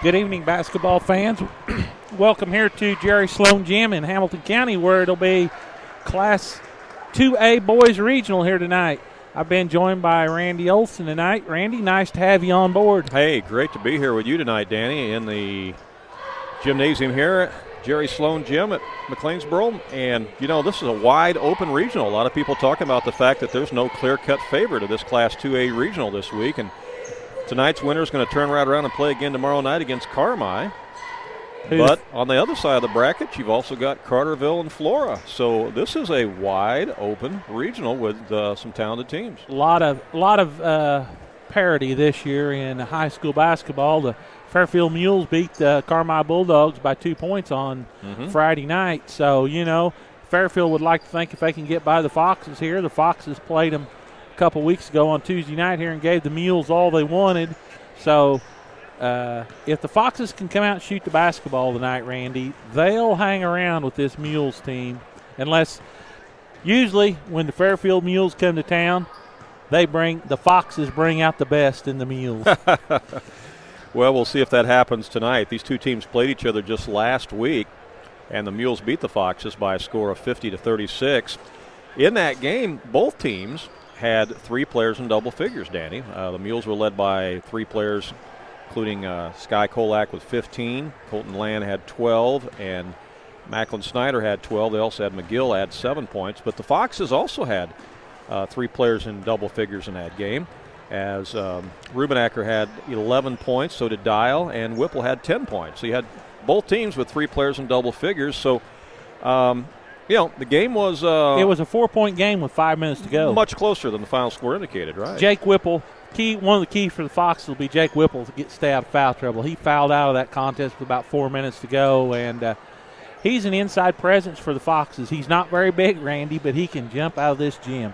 Good evening, basketball fans. Welcome here to Jerry Sloan Gym in Hamilton County, where it'll be Class 2A Boys Regional here tonight. I've been joined by Randy Olson tonight. Randy, nice to have you on board. Hey, great to be here with you tonight, Danny, in the gymnasium here at Jerry Sloan Gym at McLeansboro. And, you know, this is a wide open regional. A lot of people talking about the fact that there's no clear-cut favorite of this Class 2A regional this week. And tonight's winner is going to turn right around and play again tomorrow night against Carmi. But on the other side of the bracket, you've also got Carterville and Flora. So this is a wide open regional with some talented teams. A lot of parity this year in high school basketball. The Fairfield Mules beat the Carmi Bulldogs by 2 points on Friday night. So, you know, Fairfield would like to think if they can get by the Foxes here. The Foxes played them a couple weeks ago on Tuesday night here and gave the Mules all they wanted. So if the Foxes can come out and shoot the basketball tonight, Randy, they'll hang around with this Mules team. Unless usually when the Fairfield Mules come to town, the Foxes bring out the best in the Mules. Well, we'll see if that happens tonight. These two teams played each other just last week, and the Mules beat the Foxes by a score of 50-36. In that game, both teams had three players in double figures, Danny. The Mules were led by three players, including Sky Kolak with 15. Colton Land had 12, and Macklin Snyder had 12. They also had McGill add 7 points. But the Foxes also had three players in double figures in that game, as Rubenacker had 11 points, so did Dial, and Whipple had 10 points. So you had both teams with three players in double figures. So, you know, the game was it was a 4-point game with 5 minutes to go. Much closer than the final score indicated, right? Jake Whipple. One of the keys for the Foxes will be Jake Whipple to stay out of foul trouble. He fouled out of that contest with about 4 minutes to go, and he's an inside presence for the Foxes. He's not very big, Randy, but he can jump out of this gym.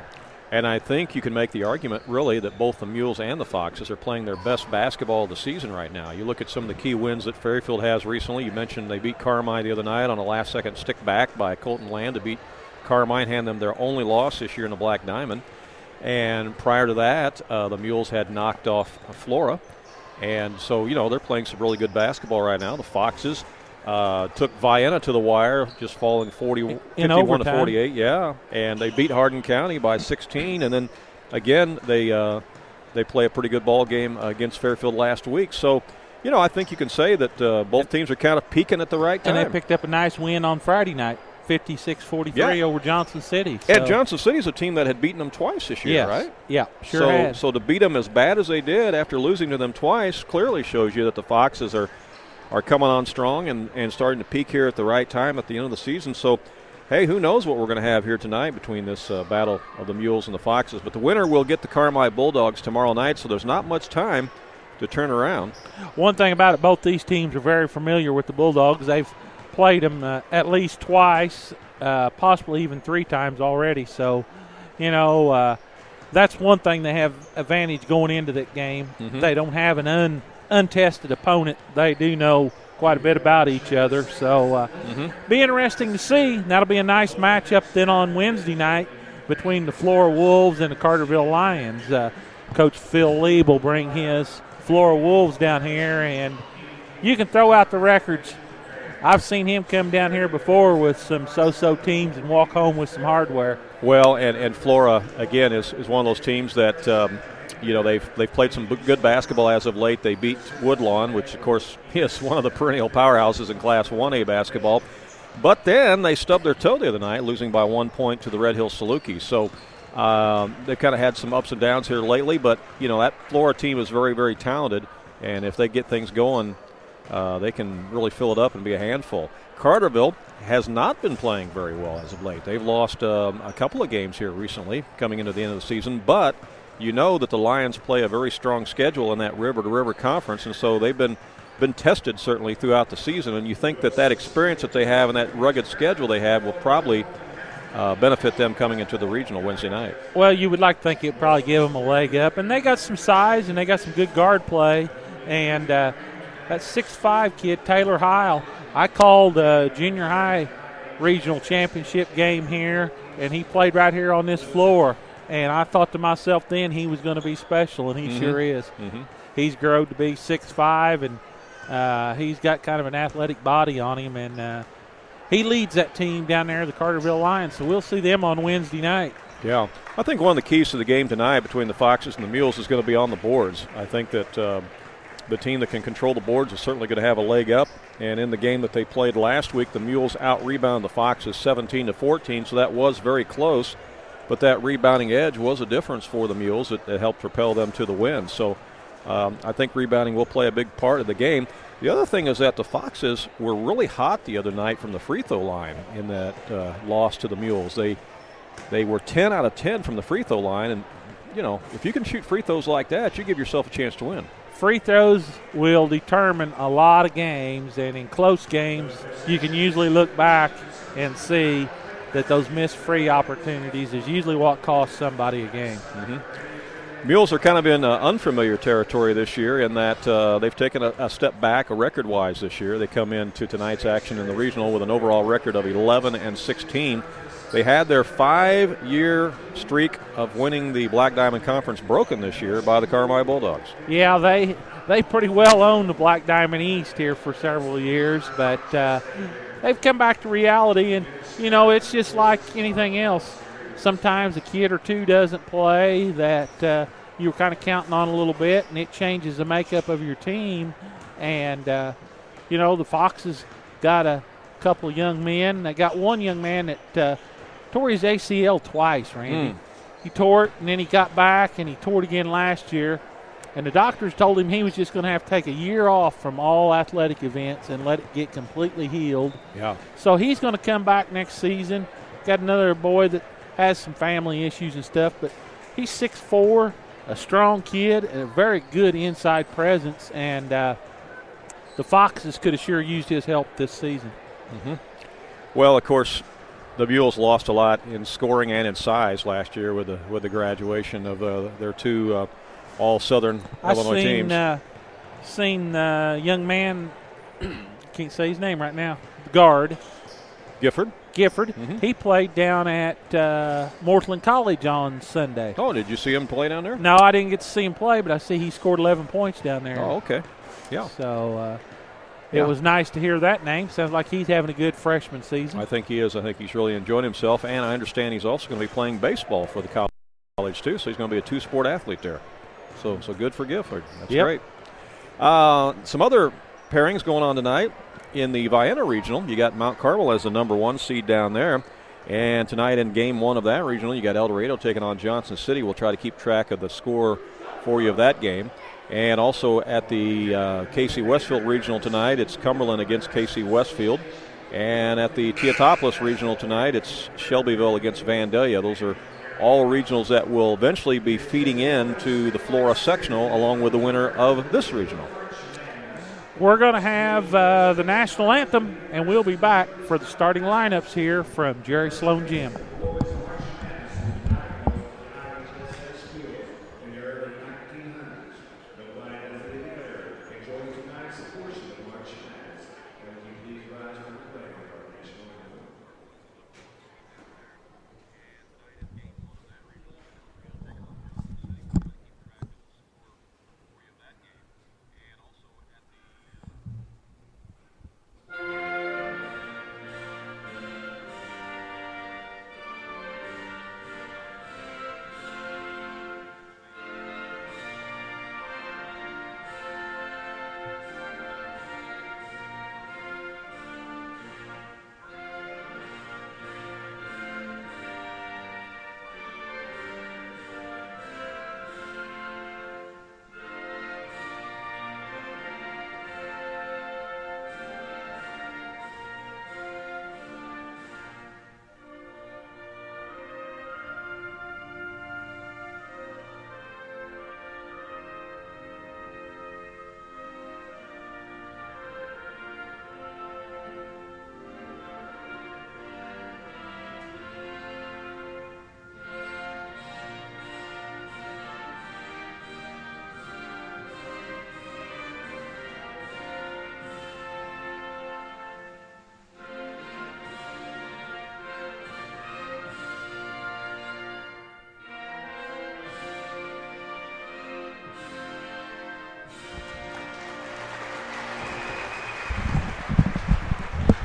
And I think you can make the argument, really, that both the Mules and the Foxes are playing their best basketball of the season right now. You look at some of the key wins that Fairfield has recently. You mentioned they beat Carmi the other night on a last-second stick back by Colton Land to beat Carmi and hand them their only loss this year in the Black Diamond. And prior to that, the Mules had knocked off Flora. And so, you know, they're playing some really good basketball right now. The Foxes took Vienna to the wire, just falling 51-48. Yeah, and they beat Hardin County by 16. And then, again, they play a pretty good ball game against Fairfield last week. So, you know, I think you can say that both teams are kind of peaking at the right time. And they picked up a nice win on Friday night. 56-43 over Johnson City. So. And Johnson City's a team that had beaten them twice this year, right? Yeah, sure had. So to beat them as bad as they did after losing to them twice clearly shows you that the Foxes are coming on strong and starting to peak here at the right time at the end of the season. So, hey, who knows what we're going to have here tonight between this battle of the Mules and the Foxes. But the winner will get the Carmi Bulldogs tomorrow night, so there's not much time to turn around. One thing about it, both these teams are very familiar with the Bulldogs. They've played them at least twice, possibly even 3 times already. So, you know, that's one thing they have advantage going into that game. They don't have an untested opponent. They do know quite a bit about each other. So, be interesting to see. That'll be a nice matchup then on Wednesday night between the Flora Wolves and the Carterville Lions. Coach Phil Lee will bring his Flora Wolves down here, and you can throw out the records. I've seen him come down here before with some so-so teams and walk home with some hardware. Well, and Flora, again, is one of those teams that, you know, they've played some good basketball as of late. They beat Woodlawn, which, of course, is one of the perennial powerhouses in Class 1A basketball. But then they stubbed their toe the other night, losing by 1 point to the Red Hill Saluki. So they've kind of had some ups and downs here lately. But, you know, that Flora team is very, very talented. And if they get things going, they can really fill it up and be a handful. Carterville has not been playing very well as of late. They've lost a couple of games here recently coming into the end of the season, but you know that the Lions play a very strong schedule in that river-to-river conference, and so they've been tested certainly throughout the season, and you think that experience that they have and that rugged schedule they have will probably benefit them coming into the regional Wednesday night. Well, you would like to think it would probably give them a leg up, and they got some size and they got some good guard play, and that 6'5" kid, Taylor Heil, I called a junior high regional championship game here, and he played right here on this floor. And I thought to myself then he was going to be special, and he sure is. He's grown to be 6'5", and He's got kind of an athletic body on him, and he leads that team down there, the Carterville Lions. So we'll see them on Wednesday night. Yeah, I think one of the keys to the game tonight between the Foxes and the Mules is going to be on the boards. I think that the team that can control the boards is certainly going to have a leg up. And in the game that they played last week, the Mules out-rebounded the Foxes 17-14, so that was very close. But that rebounding edge was a difference for the Mules. It helped propel them to the win. So I think rebounding will play a big part of the game. The other thing is that the Foxes were really hot the other night from the free throw line in that loss to the Mules. They were 10 out of 10 from the free throw line, and, you know, if you can shoot free throws like that, you give yourself a chance to win. Free throws will determine a lot of games, and in close games, you can usually look back and see that those missed free opportunities is usually what costs somebody a game. Mm-hmm. Mules are kind of in unfamiliar territory this year in that they've taken a step back record-wise this year. They come into tonight's action in the regional with an overall record of 11-16. They had their 5-year streak of winning the Black Diamond Conference broken this year by the Carmi Bulldogs. Yeah, they pretty well own the Black Diamond East here for several years, but they've come back to reality, and, you know, it's just like anything else. Sometimes a kid or two doesn't play that you were kind of counting on a little bit, and it changes the makeup of your team. And, you know, the Foxes got a couple of young men. They got one young man that tore his ACL twice, Randy. He tore it, and then he got back, and he tore it again last year. And the doctors told him he was just going to have to take a year off from all athletic events and let it get completely healed. Yeah. So he's going to come back next season. Got another boy that has some family issues and stuff, but he's 6'4", a strong kid, and a very good inside presence. And the Foxes could have sure used his help this season. Mm-hmm. Well, of course, the Mules lost a lot in scoring and in size last year with the graduation of their two all-Southern Illinois teams. Seen young man, can't say his name right now, guard. Gifford. Mm-hmm. He played down at Mortland College on Sunday. Oh, did you see him play down there? No, I didn't get to see him play, but I see he scored 11 points down there. Oh, okay. Yeah. So it was nice to hear that name. Sounds like he's having a good freshman season. I think he is. I think he's really enjoying himself, and I understand he's also going to be playing baseball for the college too, so he's going to be a two-sport athlete there. So good for Gifford. That's great. Some other pairings going on tonight. In the Vienna Regional, you got Mount Carmel as the number 1 seed down there. And tonight in Game 1 of that regional, you got El Dorado taking on Johnson City. We'll try to keep track of the score for you of that game. And also at the KC Westfield Regional tonight, it's Cumberland against KC Westfield. And at the Teotopolis Regional tonight, it's Shelbyville against Vandalia. Those are all regionals that will eventually be feeding into the Flora Sectional along with the winner of this regional. We're going to have the national anthem, and we'll be back for the starting lineups here from Jerry Sloan Gym.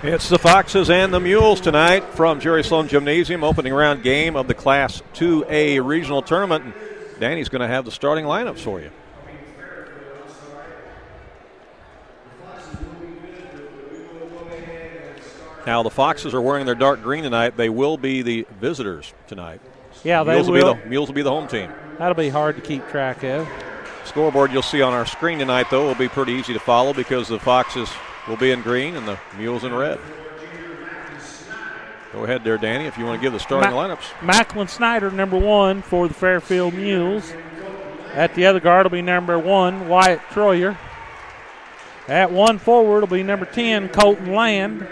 It's the Foxes and the Mules tonight from Jerry Sloan Gymnasium, opening round game of the Class 2A regional tournament. And Danny's going to have the starting lineups for you. Now the Foxes are wearing their dark green tonight. They will be the visitors tonight. Yeah, they will. Mules will be the home team. That'll be hard to keep track of. Scoreboard you'll see on our screen tonight, though, will be pretty easy to follow because the Foxes will be in green and the Mules in red. Go ahead there, Danny, if you want to give the starting lineups. Macklin Snyder, number 1 for the Fairfield Mules. At the other guard will be number 1, Wyatt Troyer. At 1 forward will be number 10, Colton Land.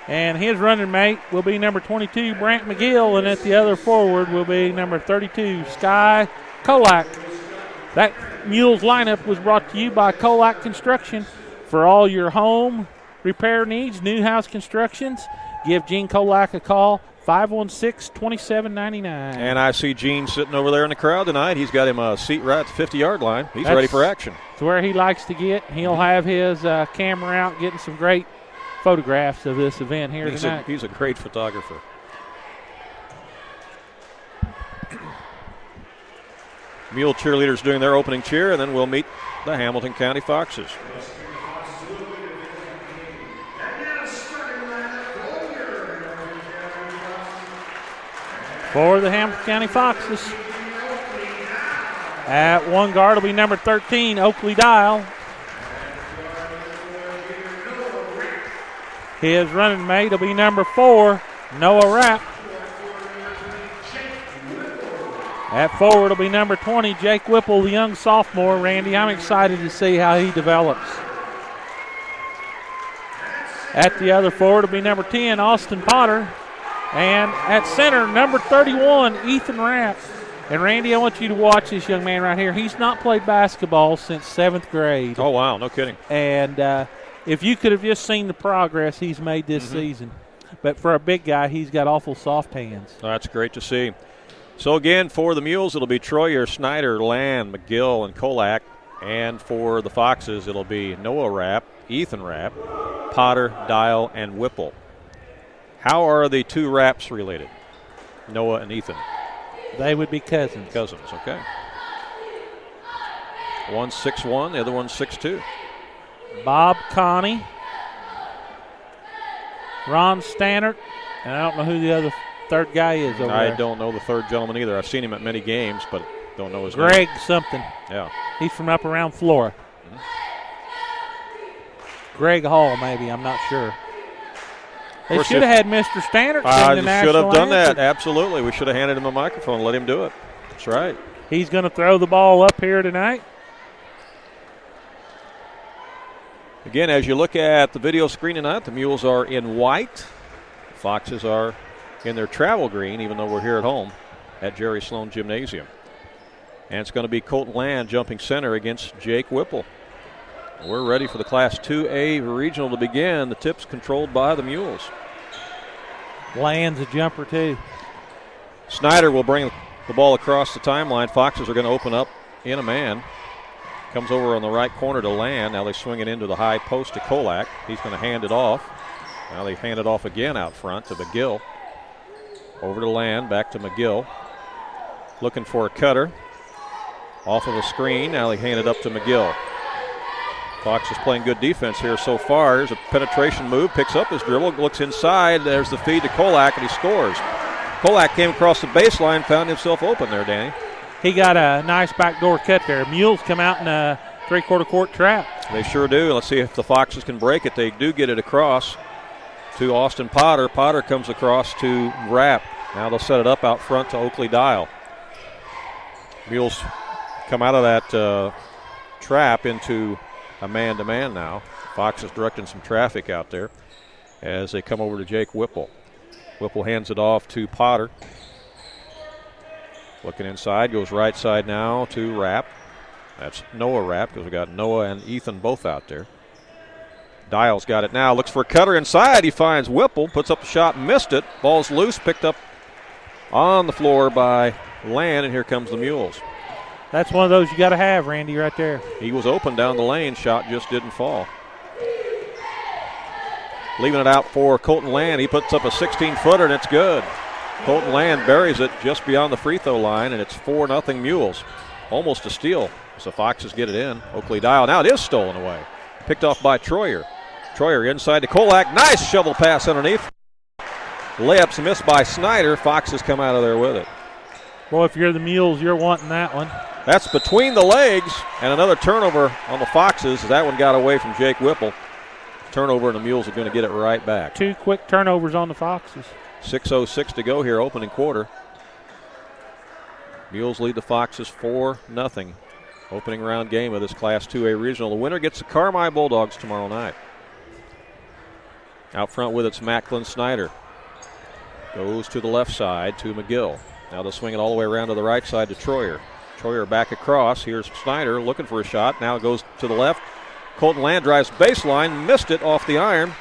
And his running mate will be number 22, Brant McGill. And at the other forward will be number 32, Sky Kolak. That Mules lineup was brought to you by Kolak Construction. For all your home repair needs, new house constructions, give Gene Kolak a call, 516-2799. And I see Gene sitting over there in the crowd tonight. He's got him a seat right at the 50-yard line. He's ready for action. It's where he likes to get. He'll have his camera out getting some great photographs of this event here tonight. He's a great photographer. Mule cheerleaders doing their opening cheer, and then we'll meet the Hamilton County Foxes. For the Hamilton County Foxes, at 1 guard will be number 13, Oakley Dial. His running mate will be number 4, Noah Rapp. At forward will be number 20, Jake Whipple, the young sophomore. Randy, I'm excited to see how he develops. At the other forward will be number 10, Austin Potter. And at center, number 31, Ethan Rapp. And Randy, I want you to watch this young man right here. He's not played basketball since 7th grade. Oh, wow, no kidding. And if you could have just seen the progress he's made this season. But for a big guy, he's got awful soft hands. That's great to see. So, again, for the Mules, it'll be Troyer, Snyder, Land, McGill, and Kolak. And for the Foxes, it'll be Noah Rapp, Ethan Rapp, Potter, Dial, and Whipple. How are the two Rapps related, Noah and Ethan? They would be cousins. Cousins, okay. One's 6'1", the other one's 6'2". Bob Connie, Ron Stannard, and I don't know who the other third guy is over there. I don't know the third gentleman either. I've seen him at many games, but don't know his name. Greg something. Yeah. He's from up around Flora. Greg Hall, maybe. I'm not sure. They should have had Mr. Stannard sing the national should have done anthem. that, absolutely. We should have handed him a microphone and let him do it. That's right. He's going to throw the ball up here tonight. Again, as you look at the video screen tonight, the Mules are in white. The Foxes are in their travel green, even though we're here at home at Jerry Sloan Gymnasium. And it's going to be Colton Land jumping center against Jake Whipple. We're ready for the Class 2A regional to begin. The tip's controlled by the Mules. Land's a jumper, too. Snyder will bring the ball across the timeline. Foxes are going to open up in a man. Comes over on the right corner to Land. Now they swing it into the high post to Kolak. He's going to hand it off. Now they hand it off again out front to McGill. Over to Land, back to McGill. Looking for a cutter. Off of the screen. Now they hand it up to McGill. Fox is playing good defense here so far. Here's a penetration move, picks up his dribble, looks inside. There's the feed to Kolak, and he scores. Kolak came across the baseline, found himself open there, Danny. He got a nice backdoor cut there. Mules come out in a three-quarter court trap. They sure do. Let's see if the Foxes can break it. They do get it across to Austin Potter. Potter comes across to Rapp. Now they'll set it up out front to Oakley Dial. Mules come out of that trap into a man-to-man now. Fox is directing some traffic out there as they come over to Jake Whipple. Whipple hands it off to Potter. Looking inside, goes right side now to Rapp. That's Noah Rapp because we got Noah and Ethan both out there. Dial's got it now, looks for a cutter inside. He finds Whipple, puts up the shot, missed it. Ball's loose, picked up on the floor by Land, and here comes the Mules. That's one of those you got to have, Randy, right there. He was open down the lane. Shot just didn't fall. Leaving it out for Colton Land. He puts up a 16-footer, and it's good. Colton Land buries it just beyond the free throw line, and it's 4-0 Mules. Almost a steal. So Foxes get it in. Oakley Dial. Now it is stolen away. Picked off by Troyer. Troyer inside to Kolak. Nice shovel pass underneath. Layups missed by Snyder. Foxes come out of there with it. Boy, if you're the Mules, you're wanting that one. That's between the legs, and another turnover on the Foxes. That one got away from Jake Whipple. Turnover, and the Mules are going to get it right back. 2 quick turnovers on the Foxes. 6:06 to go here, opening quarter. Mules lead the Foxes 4-0. Opening round game of this Class 2A Regional. The winner gets the Carmi Bulldogs tomorrow night. Out front with it's Macklin Snyder. Goes to the left side to McGill. Now they'll swing it all the way around to the right side to Troyer. Troyer back across. Here's Snyder looking for a shot. Now it goes to the left. Colton Land drives baseline. Missed it off the iron.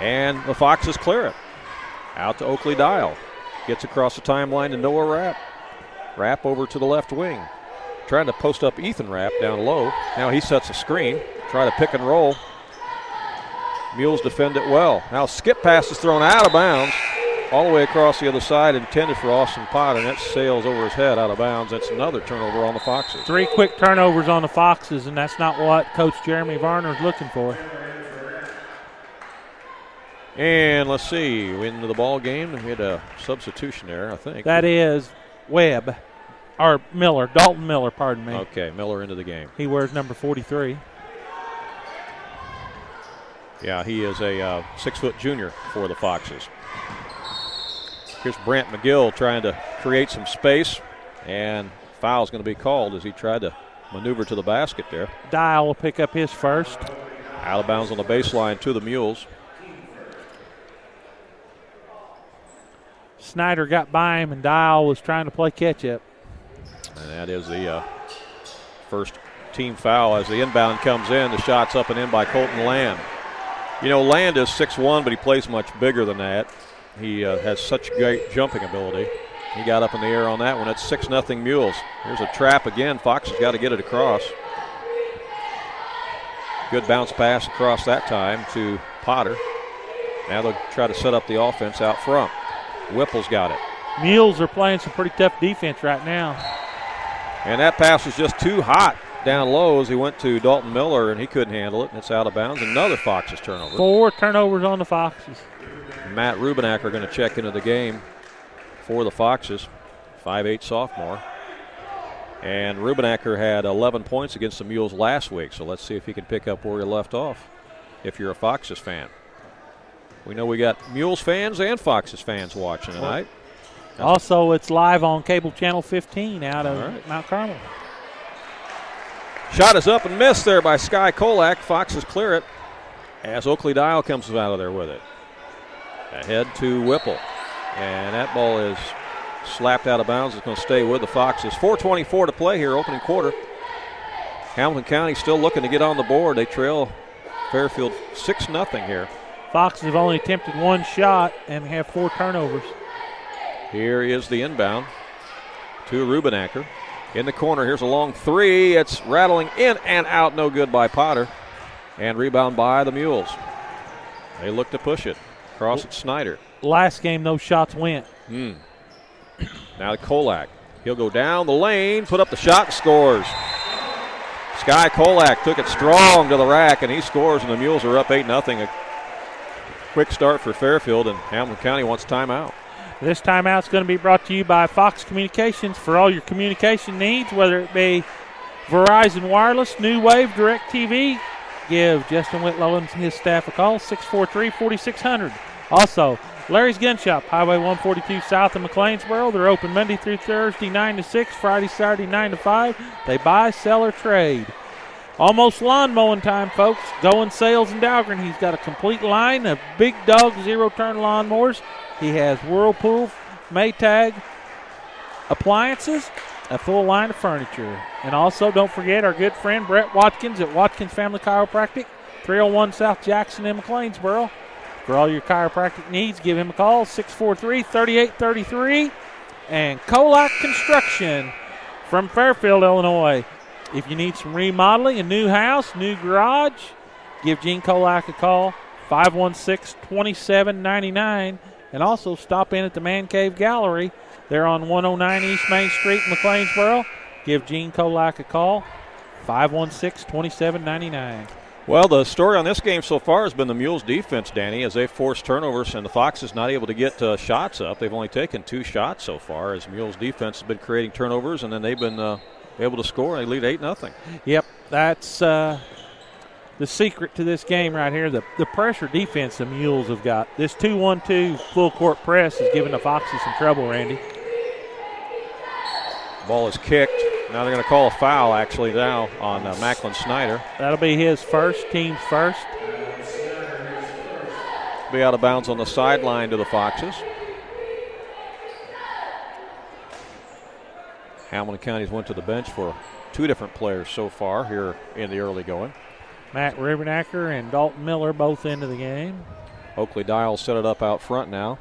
And the Foxes clear it. Out to Oakley Dial. Gets across the timeline to Noah Rapp. Rapp over to the left wing. Trying to post up Ethan Rapp down low. Now he sets a screen. Try to pick and roll. Mules defend it well. Now skip pass is thrown out of bounds. All the way across the other side, intended for Austin Potter, and that sails over his head out of bounds. That's another turnover on the Foxes. 3 quick turnovers on the Foxes, and that's not what Coach Jeremy Varner is looking for. And let's see, into the ball game, we had a substitution there, I think. That is Webb, or Miller, Dalton Miller, pardon me. Okay, Miller into the game. He wears number 43. Yeah, he is a 6-foot junior for the Foxes. Here's Brant McGill trying to create some space, and foul's going to be called as he tried to maneuver to the basket there. Dial will pick up his first. Out of bounds on the baseline to the Mules. Snyder got by him, and Dial was trying to play catch-up. And that is the first team foul as the inbound comes in. The shot's up and in by Colton Land. You know, Land is 6'1", but he plays much bigger than that. He has such great jumping ability. He got up in the air on that one. It's 6-0 Mules. Here's a trap again. Fox has got to get it across. Good bounce pass across that time to Potter. Now they'll try to set up the offense out front. Whipple's got it. Mules are playing some pretty tough defense right now. And that pass was just too hot down low as he went to Dalton Miller, and he couldn't handle it, and it's out of bounds. Another Foxes turnover. 4 turnovers on the Foxes. Matt Rubenacker going to check into the game for the Foxes, 5'8" sophomore. And Rubenacker had 11 points against the Mules last week, so let's see if he can pick up where he left off if you're a Foxes fan. We know we got Mules fans and Foxes fans watching tonight. Also, it's live on cable channel 15 out of Mount Carmel. Shot is up and missed there by Sky Kolak. Foxes clear it as Oakley Dial comes out of there with it. Ahead to Whipple. And that ball is slapped out of bounds. It's going to stay with the Foxes. 4:24 to play here, opening quarter. Hamilton County still looking to get on the board. They trail Fairfield 6-0 here. Foxes have only attempted 1 shot and have 4 turnovers. Here is the inbound to Rubenacker. In the corner, here's a long 3. It's rattling in and out. No good by Potter. And rebound by the Mules. They look to push it. Across at Snyder. Last game, those shots went. Now to Kolak. He'll go down the lane, put up the shot, and scores. Sky Kolak took it strong to the rack, and he scores, and the Mules are up 8-0. A quick start for Fairfield, and Hamilton County wants timeout. This timeout's going to be brought to you by Fox Communications for all your communication needs, whether it be Verizon Wireless, New Wave, DirecTV. Give Justin Whitlow and his staff a call, 643-4600. Also, Larry's Gun Shop, Highway 142 south of McLeansboro. They're open Monday through Thursday, 9 to 6, Friday, Saturday, 9 to 5. They buy, sell, or trade. Almost lawn mowing time, folks. Going Sales in Dahlgren. He's got a complete line of Big Dog zero-turn lawnmowers. He has Whirlpool, Maytag appliances, a full line of furniture. And also, don't forget our good friend Brett Watkins at Watkins Family Chiropractic, 301 South Jackson in McLeansboro. For all your chiropractic needs, give him a call, 643-3833. And Kolak Construction from Fairfield, Illinois. If you need some remodeling, a new house, new garage, give Gene Kolak a call, 516-2799. And also stop in at the Man Cave Gallery. They're on 109 East Main Street in McLeansboro. Give Gene Kolak a call, 516-2799. Well, the story on this game so far has been the Mules' defense, Danny, as they force turnovers, and the Foxes not able to get shots up. They've only taken 2 shots so far, as Mules' defense has been creating turnovers, and then they've been able to score. They lead 8-0. Yep, that's the secret to this game right here. The pressure defense the Mules have got. This 2-1-2 full court press is giving the Foxes some trouble, Randy. Ball is kicked. Now they're going to call a foul, actually, now on Macklin Snyder. That'll be his first, team's first. Be out of bounds on the sideline to the Foxes. Hamilton County's went to the bench for 2 different players so far here in the early going. Matt Ribernacker and Dalton Miller both into the game. Oakley Dial set it up out front now.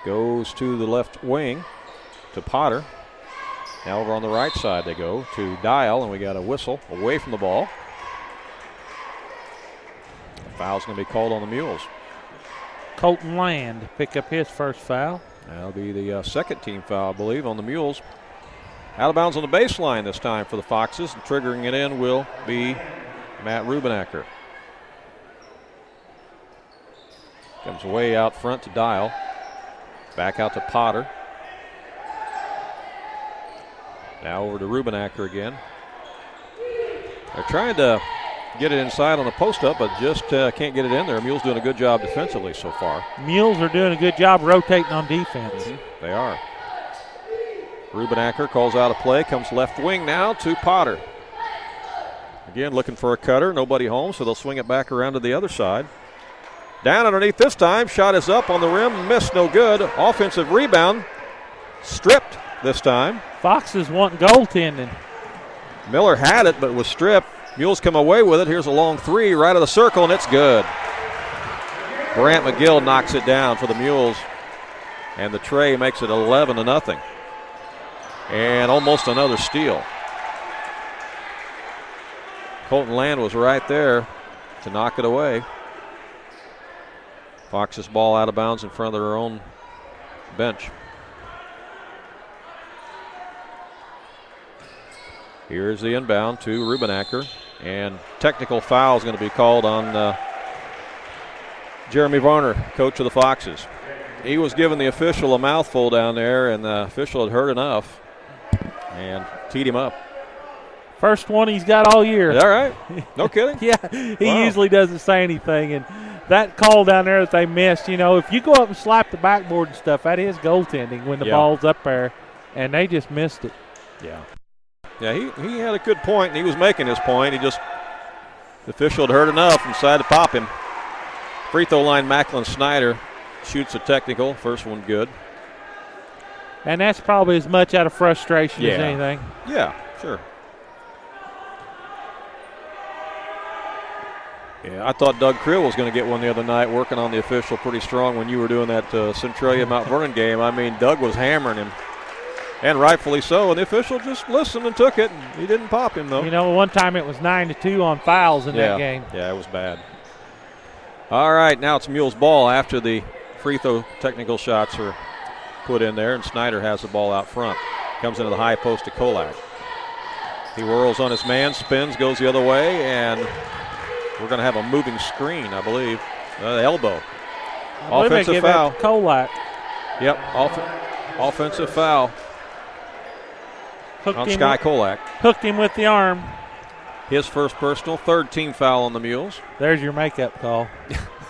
Goes to the left wing to Potter. Now over on the right side they go to Dial, and we got a whistle away from the ball. The foul's going to be called on the Mules. Colton Land pick up his first foul. That'll be the second team foul, I believe, on the Mules. Out of bounds on the baseline this time for the Foxes, and triggering it in will be Matt Rubenacker. Comes way out front to Dial. Back out to Potter. Now over to Rubenacker again. They're trying to get it inside on the post-up, but just can't get it in there. Mules doing a good job defensively so far. Mules are doing a good job rotating on defense. Mm-hmm. They are. Rubenacker calls out a play, comes left wing now to Potter. Again, looking for a cutter. Nobody home, so they'll swing it back around to the other side. Down underneath this time. Shot is up on the rim. Missed, no good. Offensive rebound. Stripped this time. Foxes want goaltending. Miller had it, but was stripped. Mules come away with it. Here's a long 3 right of the circle, and it's good. Brant McGill knocks it down for the Mules, and the tray makes it 11-0. And almost another steal. Colton Land was right there to knock it away. Foxes ball out of bounds in front of their own bench. Here's the inbound to Rubenacker, and technical foul is going to be called on Jeremy Varner, coach of the Foxes. He was giving the official a mouthful down there, and the official had heard enough and teed him up. First one he's got all year. Is that right? No kidding? Yeah, he usually doesn't say anything, and that call down there that they missed, you know, if you go up and slap the backboard and stuff, that is goaltending when the ball's up there, and they just missed it. Yeah. Yeah, he had a good point, and he was making his point. The official had heard enough and decided to pop him. Free throw line, Macklin Snyder shoots a technical. First one good. And that's probably as much out of frustration as anything. Yeah, sure. Yeah, I thought Doug Creel was going to get one the other night, working on the official pretty strong when you were doing that Centralia Mount Vernon game. I mean, Doug was hammering him. And rightfully so, and the official just listened and took it. He didn't pop him, though. You know, one time it was 9-2 on fouls in that game. Yeah, it was bad. All right, now it's Mules' ball after the free throw technical shots are put in there, and Snyder has the ball out front. Comes into the high post to Kolak. He whirls on his man, spins, goes the other way, and we're going to have a moving screen, I believe. Elbow. Offensive foul. Kolak. Yep, offensive foul. On Sky Kolak. Hooked him with the arm. His first personal, third team foul on the Mules. There's your makeup call.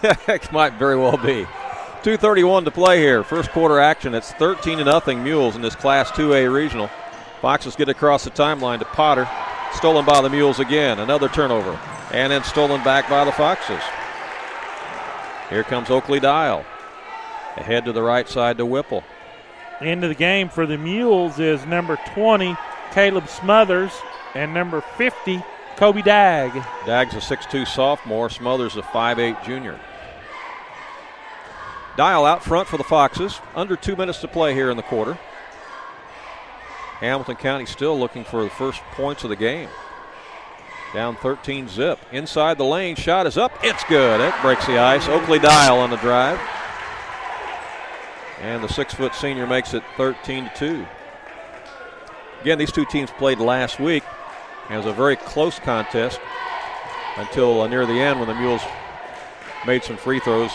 It might very well be. 2:31 to play here. First quarter action. It's 13-0 Mules in this Class 2A regional. Foxes get across the timeline to Potter. Stolen by the Mules again. Another turnover. And then stolen back by the Foxes. Here comes Oakley Dial. Ahead to the right side to Whipple. Into the game for the Mules is number 20, Caleb Smothers, and number 50, Kobe Dagg. Dagg's a 6'2 sophomore. Smothers a 5'8 junior. Dial out front for the Foxes. Under 2 minutes to play here in the quarter. Hamilton County still looking for the first points of the game. Down 13 zip. Inside the lane, shot is up. It's good. It breaks the ice. Oakley Dial on the drive. And the 6-foot senior makes it 13-2. Again, these two teams played last week. It was a very close contest until near the end when the Mules made some free throws.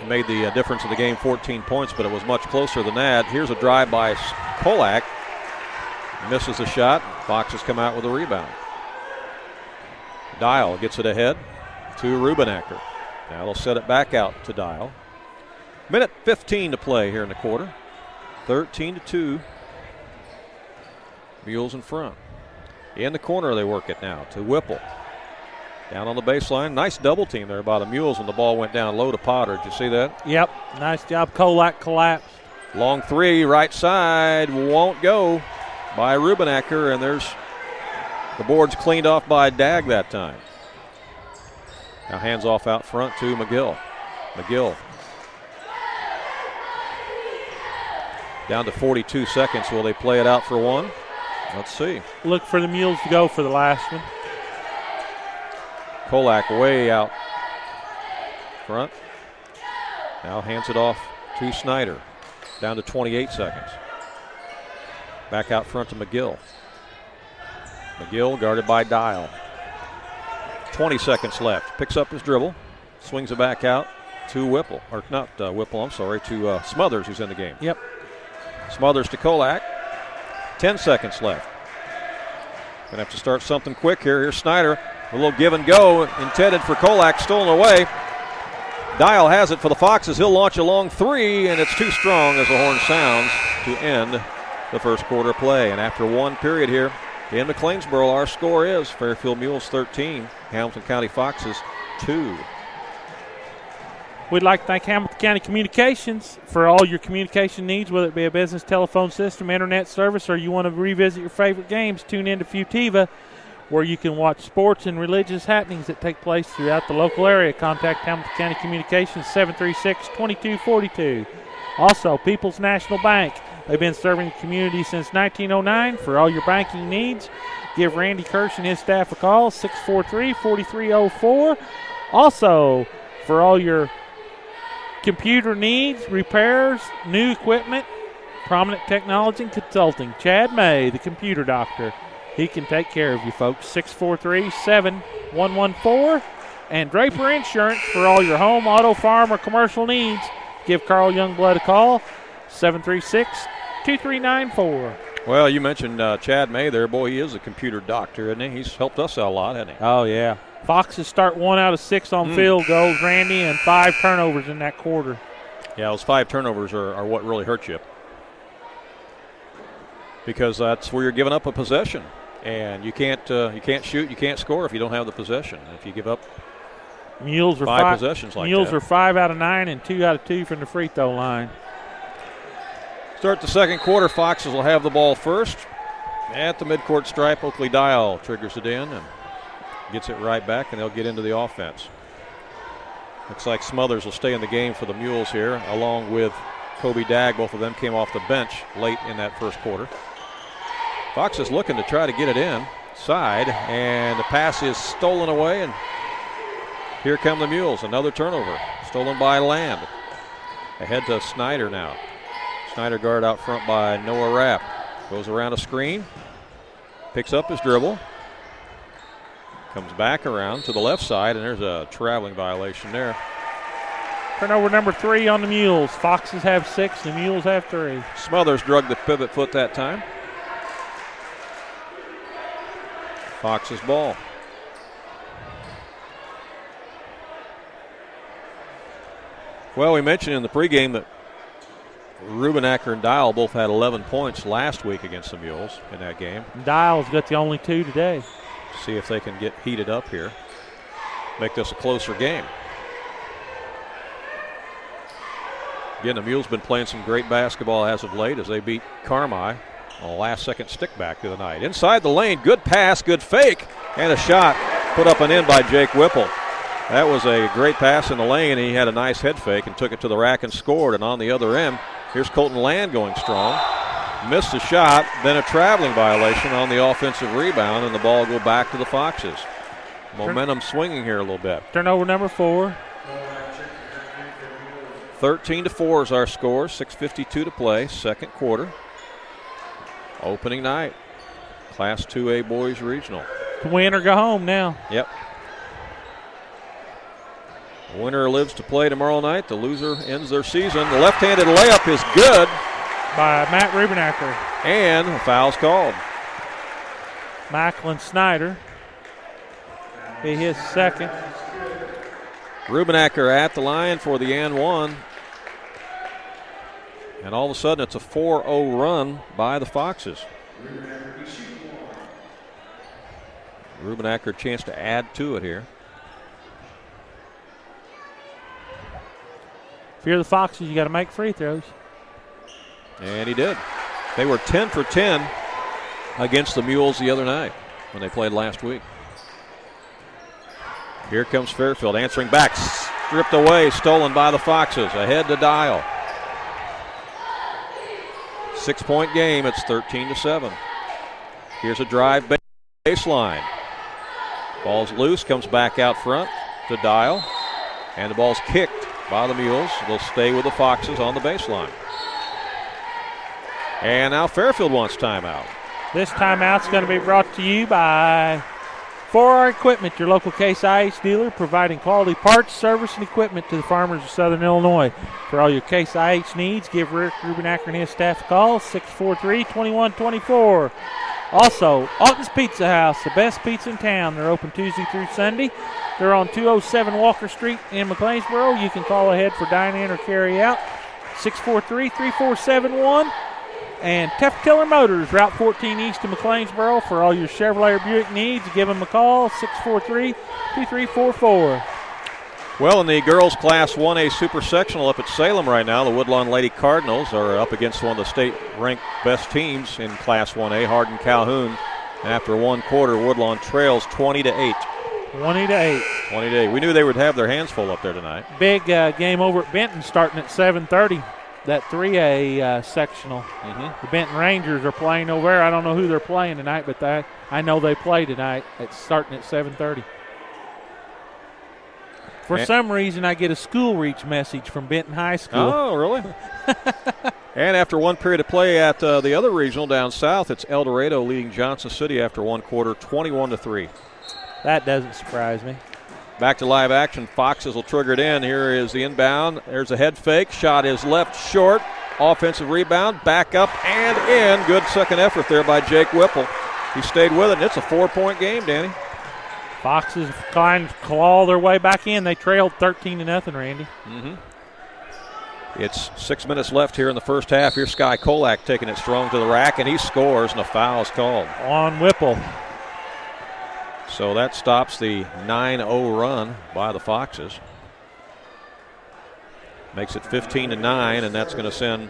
It made the difference in the game 14 points, but it was much closer than that. Here's a drive by Kolak. Misses the shot. Foxes come out with a rebound. Dial gets it ahead to Rubenacker. Now they'll set it back out to Dial. Minute 15 to play here in the quarter. 13-2. Mules in front. In the corner they work it now to Whipple. Down on the baseline. Nice double team there by the Mules when the ball went down low to Potter. Did you see that? Yep. Nice job. Kolak collapsed. Long three, right side, won't go by Rubenacker, and there's the board's cleaned off by Dag that time. Now hands off out front to McGill. McGill. Down to 42 seconds. Will they play it out for one? Let's see. Look for the Mules to go for the last one. Kolak way out front. Now hands it off to Snyder. Down to 28 seconds. Back out front to McGill. McGill guarded by Dial. 20 seconds left. Picks up his dribble. Swings it back out to Whipple. Or not Whipple, I'm sorry, to Smothers, who's in the game. Yep. Smothers to Kolak. 10 seconds left. Gonna have to start something quick here. Here's Snyder. A little give and go intended for Kolak, stolen away. Dial has it for the Foxes. He'll launch a long three, and it's too strong as the horn sounds to end the first quarter play. And after one period here in McLeansboro, our score is Fairfield Mules 13, Hamilton County Foxes 2. We'd like to thank Hamilton County Communications for all your communication needs, whether it be a business telephone system, internet service, or you want to revisit your favorite games. Tune in to Futiva, where you can watch sports and religious happenings that take place throughout the local area. Contact Hamilton County Communications 736-2242. Also, People's National Bank. They've been serving the community since 1909. For all your banking needs, give Randy Kirsch and his staff a call, 643-4304. Also, for all your computer needs, repairs, new equipment, Prominent Technology and Consulting, Chad May, the computer doctor. He can take care of you, folks. 643-7114. And Draper Insurance for all your home, auto, farm, or commercial needs. Give Carl Youngblood a call, 736-2394. Well, you mentioned Chad May there. Boy, he is a computer doctor, isn't he? He's helped us out a lot, hasn't he? Oh, yeah. Foxes start 1 out of 6 on field goals, Randy, and 5 turnovers in that quarter. Yeah, those 5 turnovers are what really hurt you, because that's where you're giving up a possession. And you can't shoot, you can't score if you don't have the possession. If you give up Mules are 5 possessions like Mules that. are 5 out of 9 and 2 out of 2 from the free throw line. Start the second quarter. Foxes will have the ball first. At the midcourt stripe, Oakley Dial triggers it in and gets it right back, and they'll get into the offense. Looks like Smothers will stay in the game for the Mules here, along with Kobe Dag. Both of them came off the bench late in that first quarter. Fox is looking to try to get it inside, and the pass is stolen away, and here come the Mules. Another turnover, stolen by Land. Ahead to Snyder now. Snyder guard out front by Noah Rapp. Goes around a screen, picks up his dribble, comes back around to the left side, and there's a traveling violation there. Turnover number 3 on the Mules. Foxes have 6, the Mules have 3. Smothers drug the pivot foot that time. Fox's ball. Well, we mentioned in the pregame that Rubenacker and Dial both had 11 points last week against the Mules in that game. Dial's got the only 2 today. See if they can get heated up here, make this a closer game. Again, the Mules been playing some great basketball as of late as they beat Carmi on a last-second stick back of the night. Inside the lane, good pass, good fake, and a shot put up and in by Jake Whipple. That was a great pass in the lane. He had a nice head fake and took it to the rack and scored. And on the other end, here's Colton Land going strong. missed the shot, then a traveling violation on the offensive rebound, and the ball will go back to the Foxes. Momentum swinging here a little bit. Turnover number 4. 13-4 is our score. 6:52 to play, second quarter. Opening night, Class 2A Boys Regional. Win or go home now. Yep. The winner lives to play tomorrow night. The loser ends their season. The left-handed layup is good. By Matt Rubenacker. And a foul's called. Macklin Snyder. Be his second. Rubenacker at the line for the and one. And all of a sudden it's a 4-0 run by the Foxes. Rubenacker a chance to add to it here. If you're the Foxes, you got to make free throws. And he did. They were 10 for 10 against the Mules the other night when they played last week. Here comes Fairfield answering back. Stripped away, stolen by the Foxes. Ahead to Dial. 6-point game. It's 13-7. Here's a drive baseline. Ball's loose, comes back out front to Dial. And the ball's kicked by the Mules. They'll stay with the Foxes on the baseline. And now Fairfield wants timeout. This timeout's going to be brought to you by 4R Equipment, your local Case IH dealer, providing quality parts, service, and equipment to the farmers of Southern Illinois. For all your Case IH needs, give Rick Rubenacker and his staff a call, 643-2124. Also, Alton's Pizza House, the best pizza in town. They're open Tuesday through Sunday. They're on 207 Walker Street in McLeansboro. You can call ahead for dine-in or carry-out, 643-3471. And Tefteller Motors, Route 14 east of McLeansboro. For all your Chevrolet or Buick needs, give them a call, 643-2344. Well, in the girls' Class 1A Super Sectional up at Salem right now, the Woodlawn Lady Cardinals are up against one of the state-ranked best teams in Class 1A, Hardin Calhoun. And after one quarter, Woodlawn trails 20-8. 20-8. 20-8. We knew they would have their hands full up there tonight. Big game over at Benton starting at 7:30. That 3A sectional. The Benton Rangers are playing over there. I don't know who they're playing tonight, but I know they play tonight. It's starting at 7:30. For some reason, I get a school reach message from Benton High School. Oh, really? And after one period of play at the other regional down south, it's El Dorado leading Johnson City after one quarter, 21-3. That doesn't surprise me. Back to live action. Foxes will trigger it in. Here is the inbound. There's a head fake. Shot is left short. Offensive rebound. Back up and in. Good second effort there by Jake Whipple. He stayed with it, and it's a 4-point game, Danny. Foxes trying to claw their way back in. They trailed 13-0, Randy. It's 6 minutes left here in the first half. Here's Sky Kolak taking it strong to the rack, and he scores, and a foul is called. On Whipple. So that stops the 9-0 run by the Foxes. Makes it 15-9, and that's going to send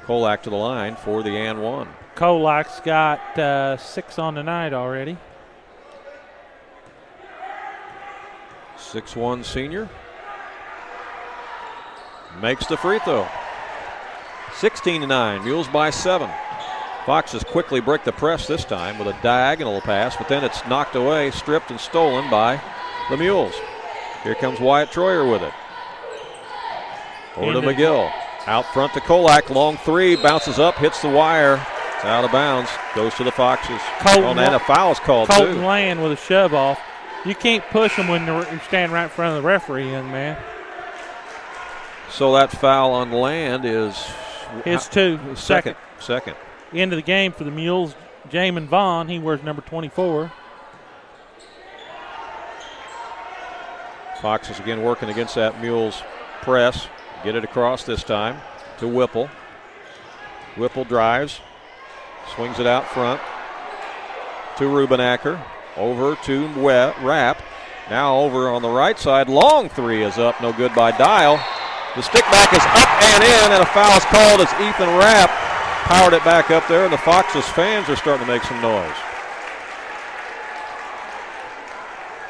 Kolak to the line for the and one. Kolak's got 6 on the night already. 6'1" senior. Makes the free throw. 16-9, Mules by 7. Foxes quickly break the press this time with a diagonal pass, but then it's knocked away, stripped, and stolen by the Mules. Here comes Wyatt Troyer with it. Over to McGill. Out front to Kolak. Long three. Bounces up. Hits the wire. It's out of bounds. Goes to the Foxes. And a foul is called, Colton too. Land with a shove off. You can't push them when you're standing right in front of the referee, young man. So that foul on Land is his two. Second. End of the game for the Mules. Jamin Vaughn, he wears number 24. Foxes again working against that Mules press. Get it across this time to Whipple. Whipple drives. Swings it out front to Rubenacker. Over to Rapp. Now over on the right side. Long three is up. No good by Dial. The stick back is up and in, and a foul is called as Ethan Rapp powered it back up there, and the Foxes fans are starting to make some noise.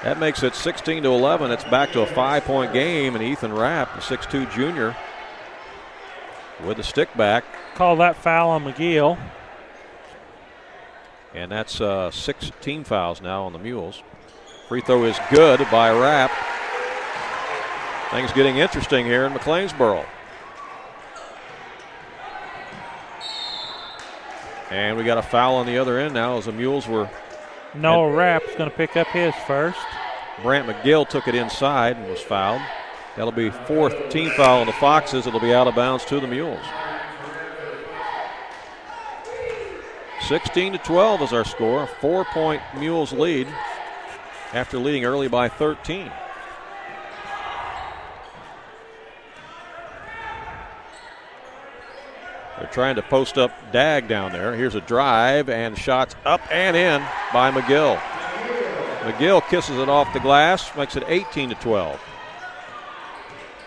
That makes it 16-11. It's back to a 5-point game, and Ethan Rapp, the 6'2 junior, with the stick back. Call that foul on McGill. And that's 16 fouls now on the Mules. Free throw is good by Rapp. Things getting interesting here in McLeansboro. And we got a foul on the other end now as the Mules were. Noah Rapp's going to pick up his first. Brant McGill took it inside and was fouled. That'll be fourth team foul on the Foxes. It'll be out of bounds to the Mules. 16-12 is our score. A 4-point Mules lead after leading early by 13. They're trying to post up Dag down there. Here's a drive and shots up and in by McGill. McGill kisses it off the glass, makes it 18-12.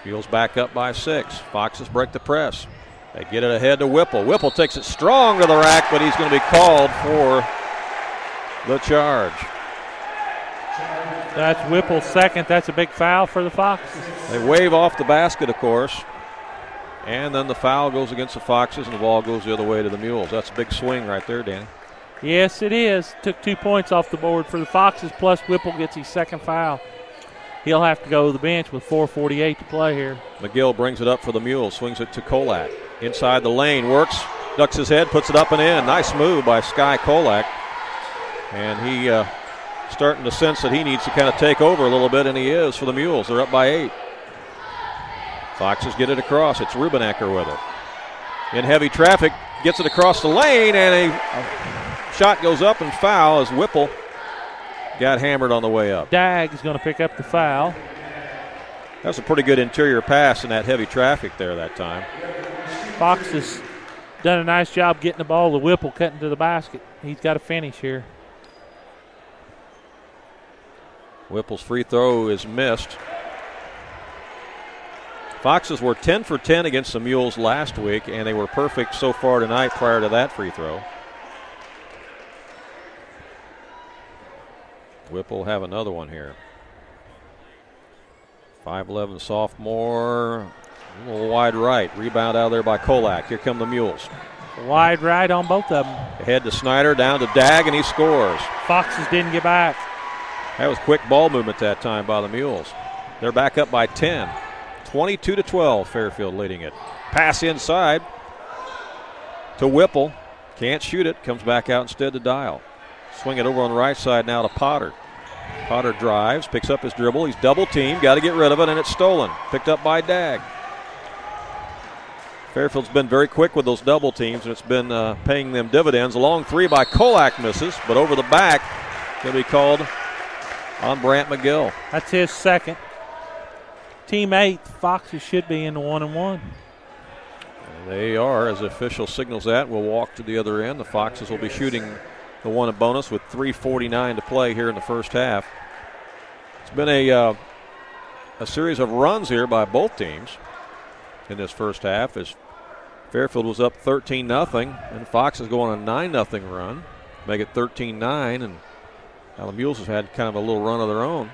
Mules back up by 6. Foxes break the press. They get it ahead to Whipple. Whipple takes it strong to the rack, but he's going to be called for the charge. That's Whipple's second. That's a big foul for the Foxes. They wave off the basket, of course. And then the foul goes against the Foxes, and the ball goes the other way to the Mules. That's a big swing right there, Danny. Yes, it is. Took 2 points off the board for the Foxes, plus Whipple gets his second foul. He'll have to go to the bench with 4:48 to play here. McGill brings it up for the Mules, swings it to Kolak. Inside the lane, works, ducks his head, puts it up and in. Nice move by Sky Kolak. And he starting to sense that he needs to kind of take over a little bit, and he is for the Mules. They're up by 8. Foxes get it across. It's Rubenacker with it. In heavy traffic, gets it across the lane, and a shot goes up and foul as Whipple got hammered on the way up. Dag is going to pick up the foul. That was a pretty good interior pass in that heavy traffic there that time. Fox has done a nice job getting the ball to Whipple, cutting to the basket. He's got to finish here. Whipple's free throw is missed. Foxes were 10 for 10 against the Mules last week, and they were perfect so far tonight prior to that free throw. Whipple will have another one here. 5'11 sophomore, a little wide right. Rebound out there by Kolak. Here come the Mules. Wide right on both of them. Ahead to Snyder, down to Dag, and he scores. Foxes didn't get back. That was quick ball movement that time by the Mules. They're back up by 10. 22-12, Fairfield leading it. Pass inside to Whipple. Can't shoot it. Comes back out instead to Dial. Swing it over on the right side now to Potter. Potter drives, picks up his dribble. He's double teamed, got to get rid of it, and it's stolen. Picked up by Dag. Fairfield's been very quick with those double teams, and it's been paying them dividends. A long three by Kolak misses, but over the back, going to be called on Brant McGill. That's his second. Team 8, Foxes should be in the 1-1. They are, as the official signals that. We'll walk to the other end. The Foxes will be shooting the one bonus with 3:49 to play here in the first half. It's been a series of runs here by both teams in this first half as Fairfield was up 13-0, and Foxes go on a 9-0 run, make it 13-9, and now the Mules have had kind of a little run of their own.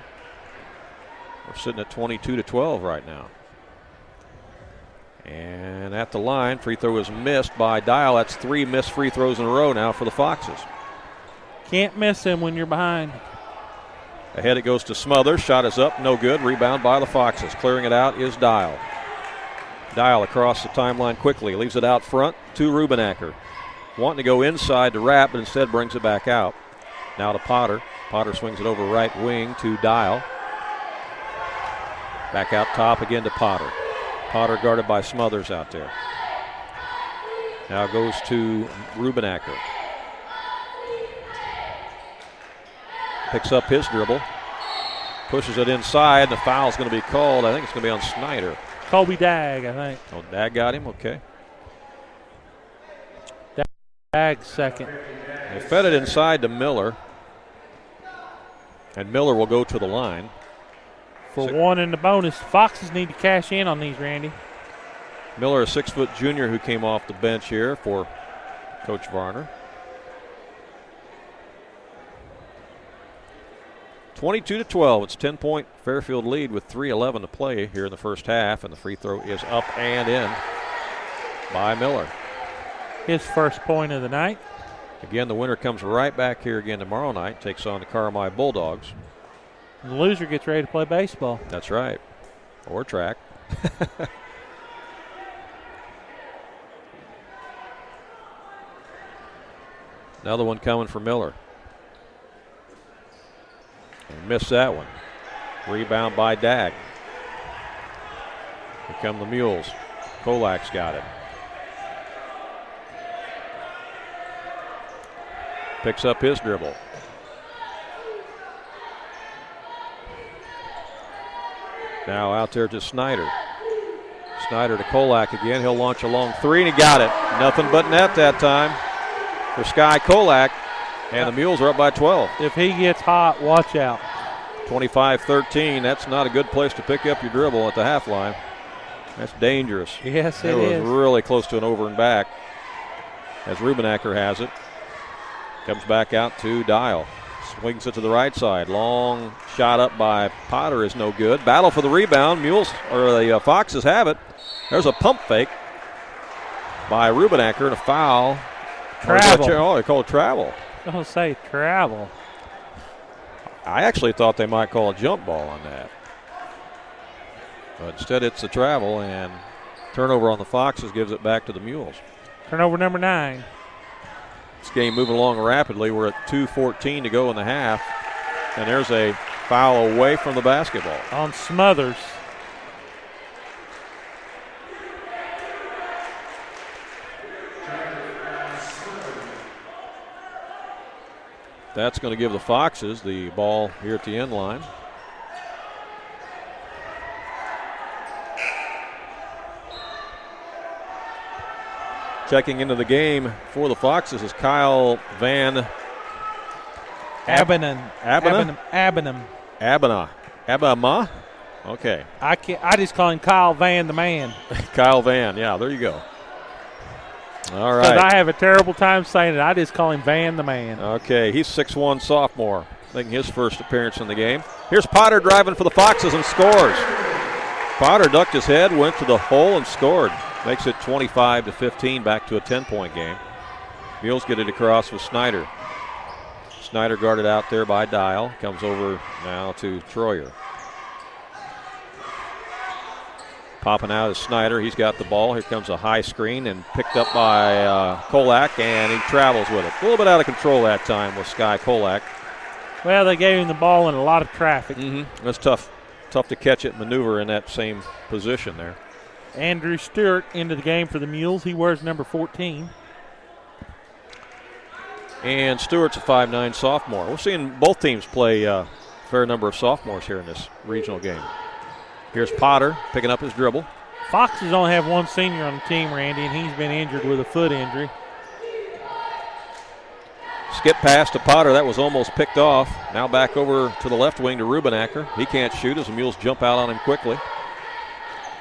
We're sitting at 22-12 right now. And at the line, free throw is missed by Dial. That's 3 missed free throws in a row now for the Foxes. Can't miss him when you're behind. Ahead it goes to Smothers. Shot is up, no good. Rebound by the Foxes. Clearing it out is Dial. Dial across the timeline quickly. Leaves it out front to Rubenacker. Wanting to go inside to Rapp, but instead brings it back out. Now to Potter. Potter swings it over right wing to Dial. Back out top again to Potter. Potter guarded by Smothers out there. Now goes to Rubenacker. Picks up his dribble. Pushes it inside. The foul's going to be called. I think it's going to be on Snyder. Colby Dag, I think. Oh, Dag got him? Okay. Dag second. They fed it inside to Miller. And Miller will go to the line. For one in the bonus. Foxes need to cash in on these, Randy. Miller, a 6-foot junior who came off the bench here for Coach Varner. 22-12. It's a 10-point Fairfield lead with 3:11 to play here in the first half, and the free throw is up and in. by Miller. His first point of the night. Again, the winner comes right back here again tomorrow night, takes on the Carmi Bulldogs. And the loser gets ready to play baseball. That's right. Or track. Another one coming for Miller. And missed that one. Rebound by Dag. Here come the Mules. Kolak's got it. Picks up his dribble. Now out there to Snyder. Snyder to Kolak again. He'll launch a long three, and he got it. Nothing but net that time for Sky Kolak, and the Mules are up by 12. If he gets hot, watch out. 25-13. That's not a good place to pick up your dribble at the half line. That's dangerous. Yes, it was really close to an over and back as Rubenacker has it. Comes back out to Dial. Swings it to the right side. Long shot up by Potter is no good. Battle for the rebound. Mules, or the Foxes have it. There's a pump fake by Rubenacker and a foul. Travel. Oh, they call it travel. Don't say travel. I actually thought they might call a jump ball on that. But instead it's a travel, and turnover on the Foxes gives it back to the Mules. Turnover number 9. This game moving along rapidly. We're at 2:14 to go in the half. And there's a foul away from the basketball. On Smothers. That's going to give the Foxes the ball here at the end line. Checking into the game for the Foxes is Kyle Van Abena. Okay. I just call him Kyle Van the man. Kyle Van, yeah, there you go. All right. Because I have a terrible time saying it. I just call him Van the man. Okay, he's 6'1" sophomore, making his first appearance in the game. Here's Potter driving for the Foxes and scores. Potter ducked his head, went to the hole and scored. Makes it 25-15, back to a 10-point game. Mules get it across with Snyder. Snyder guarded out there by Dial. Comes over now to Troyer. Popping out is Snyder. He's got the ball. Here comes a high screen and picked up by Kolak, and he travels with it. A little bit out of control that time with Sky Kolak. Well, they gave him the ball in a lot of traffic. That's tough to catch it, maneuver in that same position there. Andrew Stewart into the game for the Mules. He wears number 14. And Stewart's a 5'9" sophomore. We're seeing both teams play a fair number of sophomores here in this regional game. Here's Potter picking up his dribble. Foxes only have one senior on the team, Randy, and he's been injured with a foot injury. Skip pass to Potter. That was almost picked off. Now back over to the left wing to Rubenacker. He can't shoot as the Mules jump out on him quickly.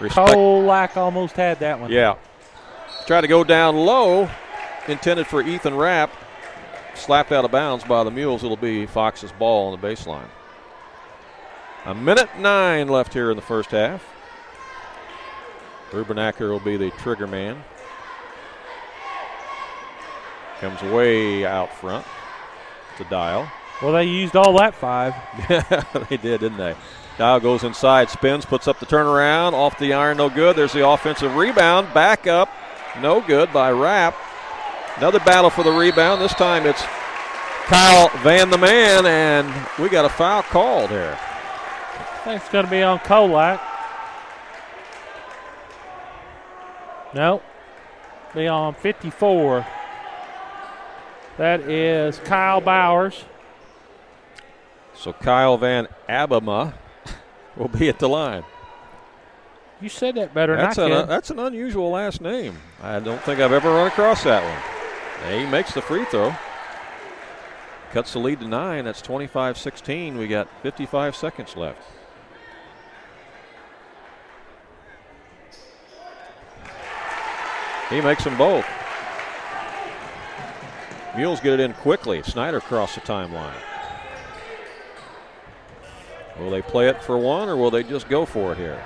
Kolak almost had that one. Yeah. Tried to go down low. Intended for Ethan Rapp. Slapped out of bounds by the Mules. It'll be Fox's ball on the baseline. 1:09 left here in the first half. Rubenacker will be the trigger man. Comes way out front to Dial. Well, they used all that 5. Yeah, they did, didn't they? Dial goes inside, spins, puts up the turnaround. Off the iron, no good. There's the offensive rebound. Back up, no good by Rapp. Another battle for the rebound. This time it's Kyle Van the man, and we got a foul called here. I think it's going to be on Kolak. No, be on 54. That is Kyle Bowers. So Kyle Van Abema will be at the line. You said that better than I could. That's an unusual last name. I don't think I've ever run across that one. He makes the free throw. Cuts the lead to 9. That's 25-16. We got 55 seconds left. He makes them both. Mules get it in quickly. Snyder across the timeline. Will they play it for one, or will they just go for it here?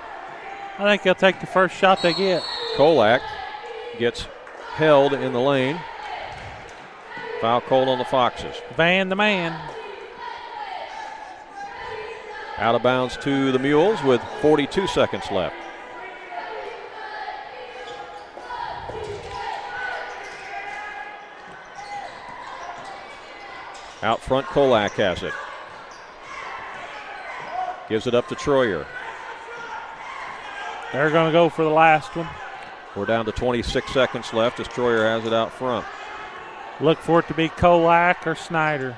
I think they'll take the first shot they get. Kolak gets held in the lane. Foul called on the Foxes. Van the man. Out of bounds to the Mules with 42 seconds left. Out front, Kolak has it. Gives it up to Troyer. They're going to go for the last one. We're down to 26 seconds left as Troyer has it out front. Look for it to be Kolak or Snyder.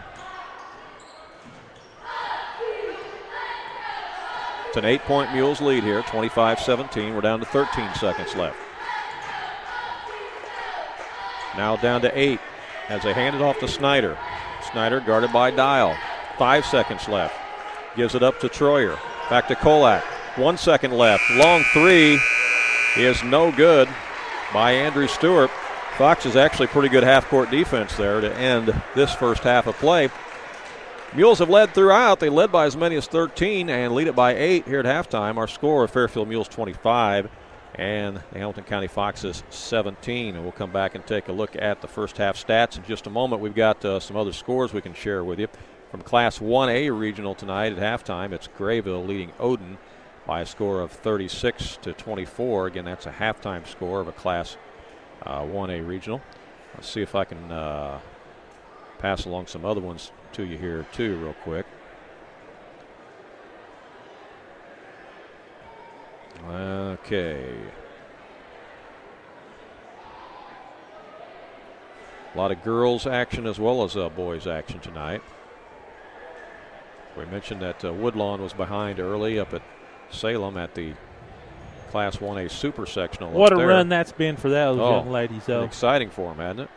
It's an 8-point Mules lead here, 25-17. We're down to 13 seconds left. Now down to 8 as they hand it off to Snyder. Snyder guarded by Dial. 5 seconds left. Gives it up to Troyer. Back to Kolak. 1 second left. Long three is no good by Andrew Stewart. Fox is actually pretty good half-court defense there to end this first half of play. Mules have led throughout. They led by as many as 13 and lead it by 8 here at halftime. Our score of Fairfield Mules 25 and the Hamilton County Foxes 17. And we'll come back and take a look at the first half stats in just a moment. We've got some other scores we can share with you. From Class 1A regional tonight at halftime, it's Grayville leading Odin by a score of 36-24. Again, that's a halftime score of a Class 1A regional. Let's see if I can pass along some other ones to you here too real quick. Okay. A lot of girls action as well as boys action tonight. We mentioned that Woodlawn was behind early up at Salem at the Class 1A Super Sectional. What a run that's been for those young ladies, though. Exciting for them, hasn't it?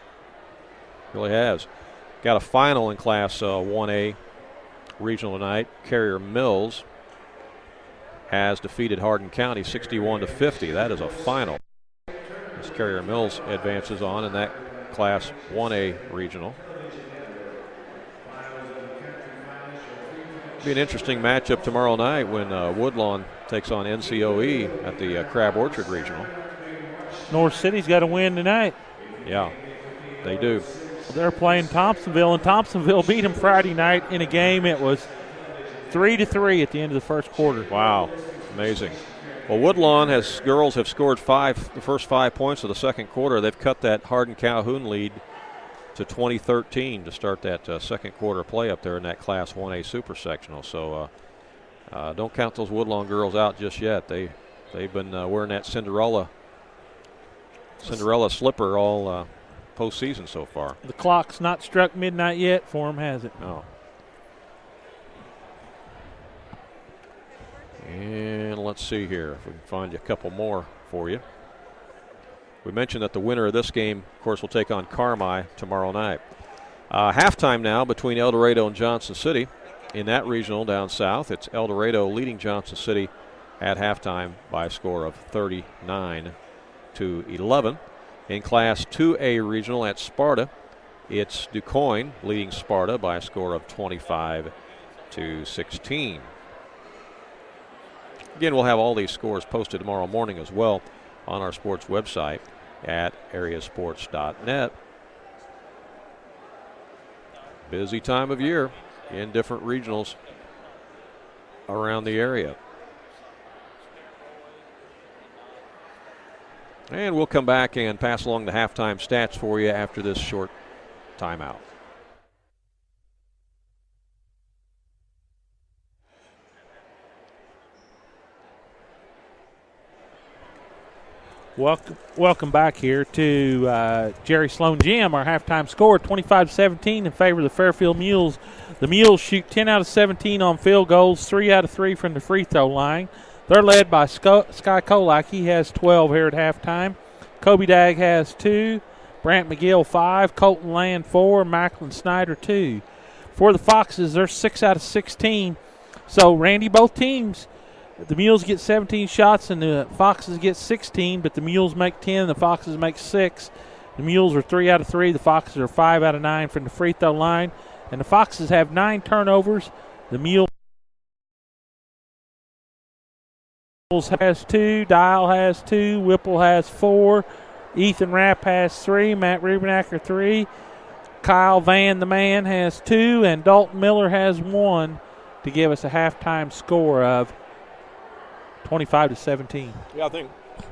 Really has. Got a final in Class 1A regional tonight. Carrier Mills has defeated Hardin County 61-50. That is a final. As Carrier Mills advances on in that Class 1A regional. Be an interesting matchup tomorrow night when Woodlawn takes on NCOE at the Crab Orchard Regional. North City's got to win tonight. Yeah, they do. They're playing Thompsonville, and Thompsonville beat them Friday night in a game. It was 3-3 at the end of the first quarter. Wow, amazing. Well, Woodlawn girls have scored the first 5 points of the second quarter. They've cut that Hardin-Calhoun lead to 20-13 to start that second quarter play up there in that Class 1A Super Sectional. So don't count those Woodlawn girls out just yet. They've been wearing that Cinderella slipper all postseason so far. The clock's not struck midnight yet for them, has it? No. And let's see here if we can find you a couple more for you. We mentioned that the winner of this game, of course, will take on Carmi tomorrow night. Halftime now between El Dorado and Johnson City. In that regional down south, it's El Dorado leading Johnson City at halftime by a score of 39-11. In Class 2A regional at Sparta, it's DuQuoin leading Sparta by a score of 25-16. Again, we'll have all these scores posted tomorrow morning as well on our sports website at AreaSports.net. Busy time of year in different regionals around the area. And we'll come back and pass along the halftime stats for you after this short timeout. Welcome back here to Jerry Sloan Gym. Our halftime score 25-17 in favor of the Fairfield Mules. The Mules shoot 10 out of 17 on field goals, 3 out of 3 from the free throw line. They're led by Sky Kolak. He has 12 here at halftime. Kobe Dagg has 2. Brant McGill 5. Colton Land 4. Macklin Snyder 2. For the Foxes, they're 6 out of 16. So, Randy, both teams, the Mules get 17 shots and the Foxes get 16, but the Mules make 10, the Foxes make 6. The Mules are 3 out of 3. The Foxes are 5 out of 9 from the free throw line. And the Foxes have 9 turnovers. The Mules has 2. Dial has 2. Whipple has 4. Ethan Rapp has 3. Matt Rubenacker 3. Kyle Van, the man, has 2. And Dalton Miller has 1 to give us a halftime score of 25-17. Yeah,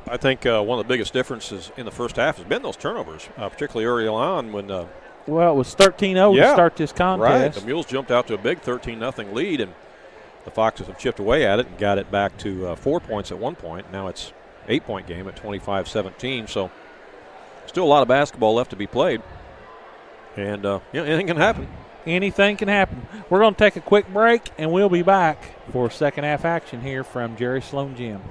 I think one of the biggest differences in the first half has been those turnovers, particularly early on when well, it was 13-0 to start this contest. Right. The Mules jumped out to a big 13-0 lead, and the Foxes have chipped away at it and got it back to 4 points at one point. Now it's 8-point game at 25-17. So still a lot of basketball left to be played. And, anything can happen. Anything can happen. We're going to take a quick break, and we'll be back for second half action here from Jerry Sloan Gym.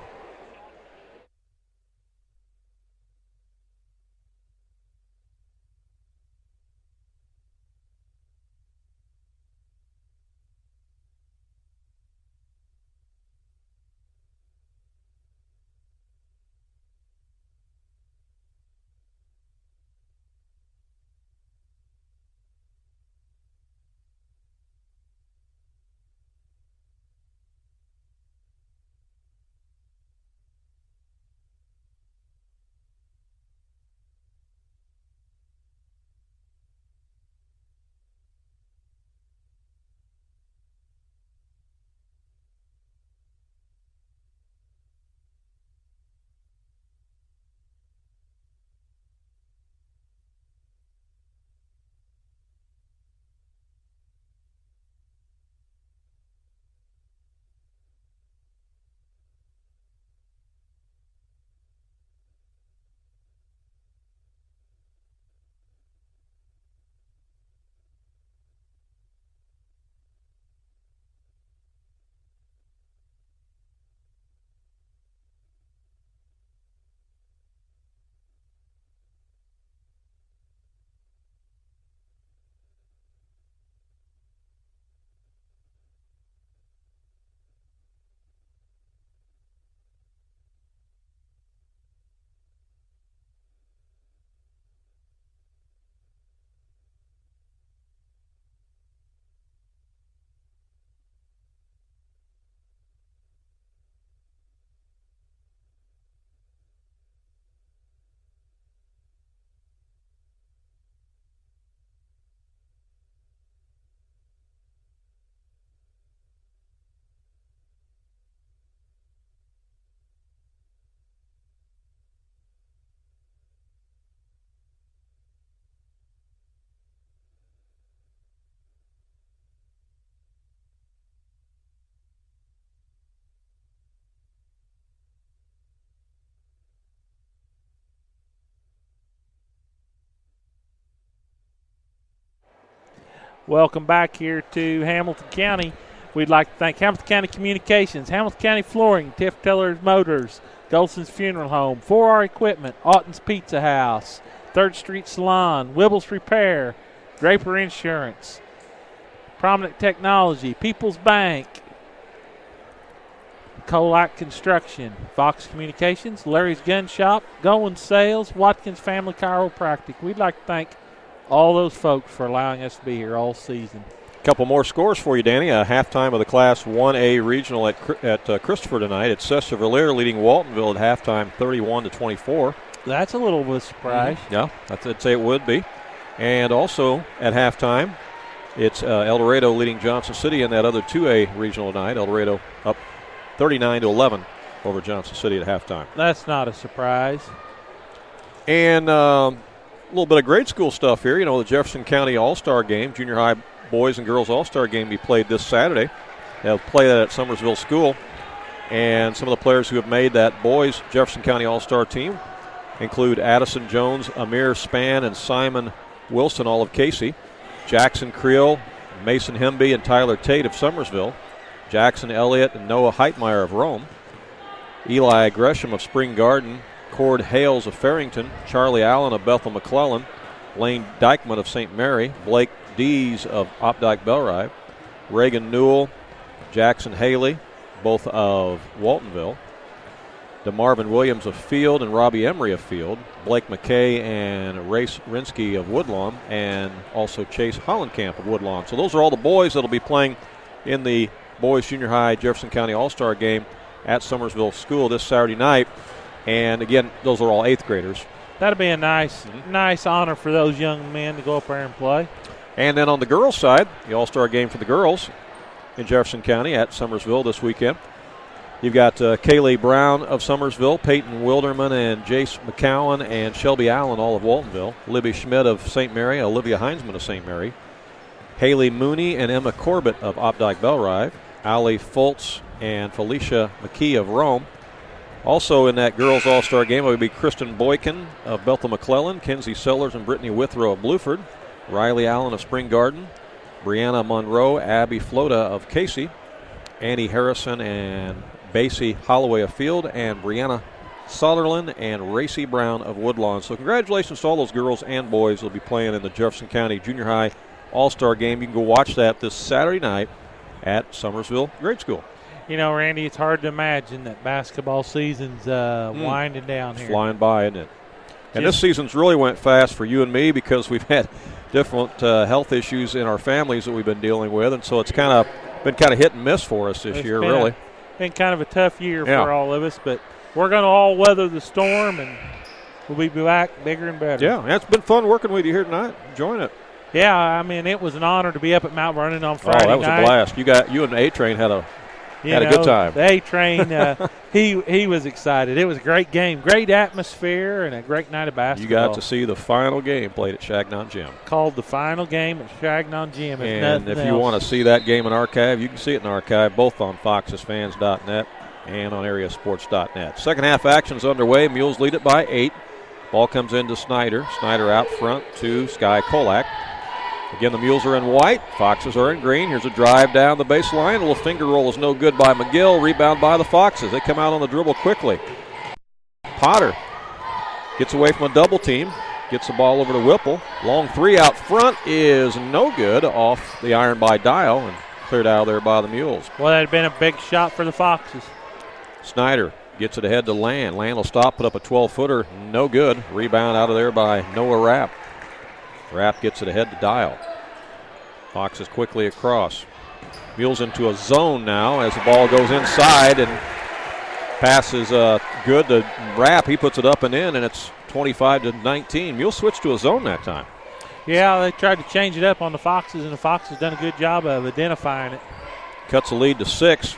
Welcome back here to Hamilton County. We'd like to thank Hamilton County Communications, Hamilton County Flooring, Tiff Teller's Motors, Golson's Funeral Home, 4R Equipment, Alton's Pizza House, 3rd Street Salon, Wibbles Repair, Draper Insurance, Prominent Technology, People's Bank, Colac Construction, Fox Communications, Larry's Gun Shop, Goins Sales, Watkins Family Chiropractic. We'd like to thank all those folks for allowing us to be here all season. A couple more scores for you, Danny. A halftime of the Class 1A regional at Christopher tonight. It's Cesar-Valere leading Waltonville at halftime 31-24. That's a little of a surprise. Mm-hmm. Yeah, I'd say it would be. And also at halftime, it's El Dorado leading Johnson City in that other 2A regional tonight. El Dorado up 39-11 over Johnson City at halftime. That's not a surprise. And a little bit of grade school stuff here. You know, the Jefferson County All-Star Game, junior high boys and girls All-Star Game, be played this Saturday. They'll play that at Summersville School. And some of the players who have made that boys Jefferson County All-Star team include Addison Jones, Amir Spann, and Simon Wilson, all of Casey. Jackson Creel, Mason Hemby, and Tyler Tate of Summersville. Jackson Elliott and Noah Heitmeyer of Rome. Eli Gresham of Spring Garden. Cord Hales of Farrington, Charlie Allen of Bethel McClellan, Lane Dykeman of St. Mary, Blake Dees of Opdyke Bellrive, Reagan Newell, Jackson Haley, both of Waltonville, DeMarvin Williams of Field and Robbie Emery of Field, Blake McKay and Race Rinsky of Woodlawn, and also Chase Hollenkamp of Woodlawn. So those are all the boys that will be playing in the boys junior high Jefferson County All-Star Game at Summersville School this Saturday night. And, again, those are all 8th graders. That'd be a nice honor for those young men to go up there and play. And then on the girls' side, the All-Star game for the girls in Jefferson County at Summersville this weekend. You've got Kaylee Brown of Summersville, Peyton Wilderman and Jace McCowan and Shelby Allen, all of Waltonville, Libby Schmidt of St. Mary, Olivia Heinzman of St. Mary, Haley Mooney and Emma Corbett of Opdyke-Bellrive, Allie Foltz and Felicia McKee of Rome. Also in that girls' All-Star game would be Kristen Boykin of Bethel McClellan, Kenzie Sellers and Brittany Withrow of Bluford, Riley Allen of Spring Garden, Brianna Monroe, Abby Floda of Casey, Annie Harrison and Basie Holloway of Field, and Brianna Sutherland and Racy Brown of Woodlawn. So congratulations to all those girls and boys who will be playing in the Jefferson County Junior High All-Star game. You can go watch that this Saturday night at Summersville Grade School. You know, Randy, it's hard to imagine that basketball season's winding down here. Flying by, isn't it? And this season's really went fast for you and me because we've had different health issues in our families that we've been dealing with, and so it's been kind of hit and miss for us this year, really. Been kind of a tough year for all of us, but we're going to all weather the storm, and we'll be back bigger and better. Yeah, and it's been fun working with you here tonight. Enjoying it. Yeah, I mean, it was an honor to be up at Mount Vernon on Friday night. Oh, that was a blast. You and A-Train had a good time. The A-Train, he was excited. It was a great game, great atmosphere, and a great night of basketball. You got to see the final game played at Shagnon Gym. Called the final game at Shagnon Gym. And if you want to see that game in archive, you can see it in archive both on foxesfans.net and on AreaSports.net. Second half action's underway. Mules lead it by 8. Ball comes into Snyder. Snyder out front to Sky Kolak. Again, the Mules are in white. Foxes are in green. Here's a drive down the baseline. A little finger roll is no good by McGill. Rebound by the Foxes. They come out on the dribble quickly. Potter gets away from a double team. Gets the ball over to Whipple. Long three out front is no good. Off the iron by Dial and cleared out of there by the Mules. Well, that had been a big shot for the Foxes. Snyder gets it ahead to Land. Land will stop, put up a 12-footer. No good. Rebound out of there by Noah Rapp. Rapp gets it ahead to Dial. Foxes quickly across. Mules into a zone now as the ball goes inside, and pass is good to Rapp. He puts it up and in, and it's 25-19. Mules switched to a zone that time. Yeah, they tried to change it up on the Foxes, and the Foxes done a good job of identifying it. Cuts the lead to 6.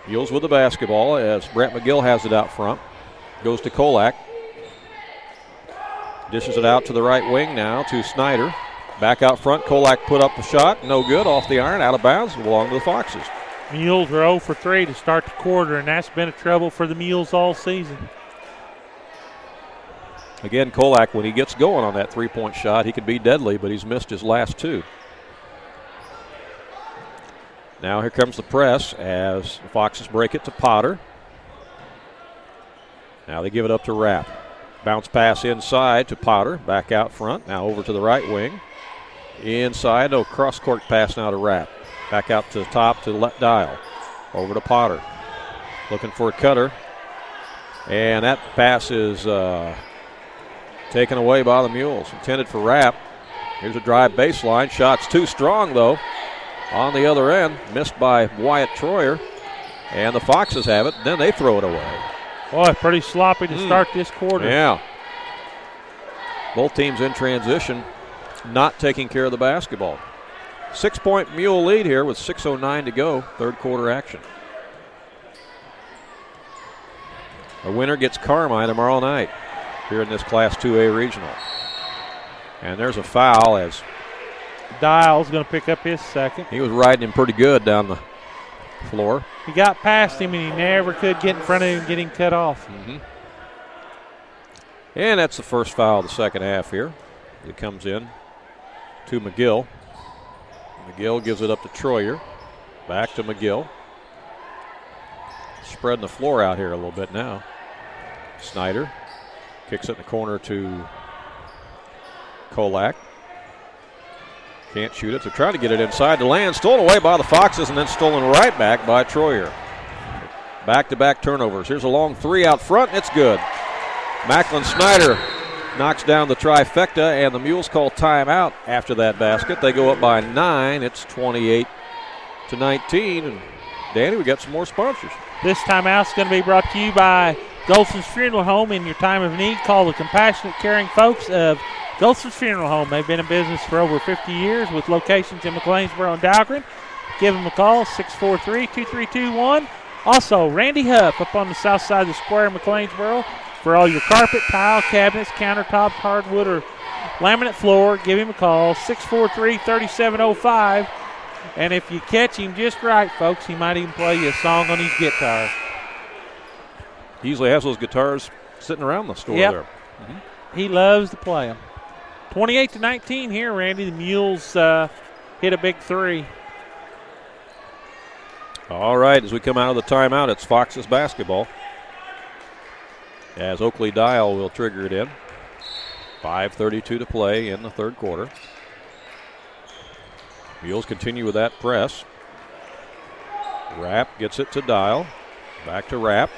Mules with the basketball as Brett McGill has it out front. Goes to Kolak. Dishes it out to the right wing now to Snyder. Back out front, Kolak put up a shot. No good, off the iron, out of bounds, belong to the Foxes. Mules are 0 for 3 to start the quarter, and that's been a trouble for the Mules all season. Again, Kolak, when he gets going on that three-point shot, he can be deadly, but he's missed his last 2. Now here comes the press as the Foxes break it to Potter. Now they give it up to Rapp. Bounce pass inside to Potter. Back out front. Now over to the right wing. Inside. No, cross-court pass now to Rapp. Back out to the top to Dial. Over to Potter. Looking for a cutter. And that pass is taken away by the Mules. Intended for Rapp. Here's a drive baseline. Shot's too strong, though. On the other end. Missed by Wyatt Troyer. And the Foxes have it. Then they throw it away. Boy, pretty sloppy to start this quarter. Yeah. Both teams in transition, not taking care of the basketball. 6-point Mule lead here with 6:09 to go, third quarter action. The winner gets Carmi tomorrow night here in this Class 2A regional. And there's a foul as Dial's going to pick up his second. He was riding him pretty good down the floor. He got past him, and he never could get in front of him and get him cut off. Mm-hmm. And that's the first foul of the second half here. It comes in to McGill. McGill gives it up to Troyer. Back to McGill. Spreading the floor out here a little bit now. Snyder kicks it in the corner to Kolak. Can't shoot it. They're trying to get it inside the Land. Stolen away by the Foxes and then stolen right back by Troyer. Back-to-back turnovers. Here's a long three out front, and it's good. Macklin Snyder knocks down the trifecta, and the Mules call timeout after that basket. They go up by 9. It's 28-19. And Danny, we got some more sponsors. This timeout's going to be brought to you by Golson's Funeral Home in your time of need. Call the compassionate, caring folks of Golson's Funeral Home. They've been in business for over 50 years with locations in McLeansboro and Dahlgren. Give them a call, 643-2321. Also, Randy Huff up on the south side of the square in McLeansboro for all your carpet, tile, cabinets, countertops, hardwood, or laminate floor. Give him a call, 643-3705. And if you catch him just right, folks, he might even play you a song on his guitar. He usually has those guitars sitting around the store there. Mm-hmm. He loves to play them. 28-19 here, Randy. The Mules hit a big three. All right, as we come out of the timeout, it's Fox's basketball. As Oakley Dial will trigger it in. 5:32 to play in the third quarter. Mules continue with that press. Rapp gets it to Dial. Back to Rapp.